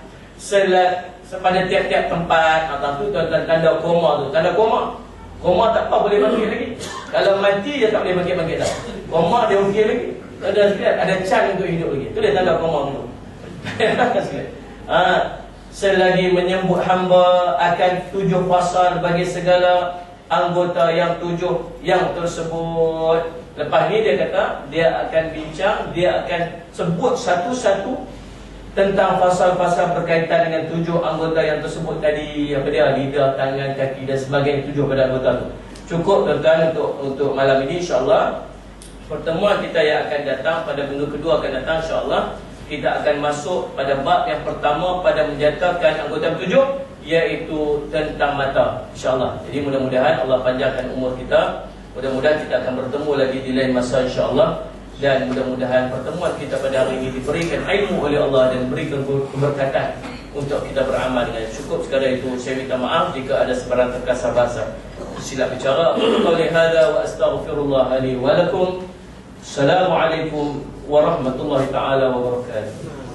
Speaker 2: Pada tiap-tiap tempat. Atau tu tuan-tuan, tanda koma tu. Tanda koma, koma tak apa boleh bangkit lagi. Kalau mati dia tak boleh bangkit-bangkit dah. Koma dia okey lagi. Ada can untuk hidup lagi. Itu dia tanda koma tu. Selagi menyebut hamba akan 7 fasal bagi segala anggota yang 7 yang tersebut. Lepas ni dia kata dia akan bincang, dia akan sebut satu-satu tentang fasal-fasal berkaitan dengan 7 anggota yang tersebut tadi. Apa dia? Lidah, tangan, kaki dan sebagainya, 7 pada anggota tu. Cukup tuan-tuan untuk malam ini, insya-Allah. Pertemuan kita yang akan datang pada minggu kedua akan datang, insya-Allah. Kita akan masuk pada bab yang pertama pada menjatuhkan anggota 7, iaitu tentang mata, insya-Allah. Jadi mudah-mudahan Allah panjangkan umur kita. Mudah-mudahan kita akan bertemu lagi di lain masa, insya-Allah. Dan mudah-mudahan pertemuan kita pada hari ini diberikan ilmu oleh Allah dan berikan keberkatan untuk kita beramal dengan cukup. Sekadar itu saya minta maaf jika ada sebarang terkasar bahasa, silap bicara. Qul hadza wa astaghfirullah li wa lakum. Assalamualaikum warahmatullahi taala wabarakatuh.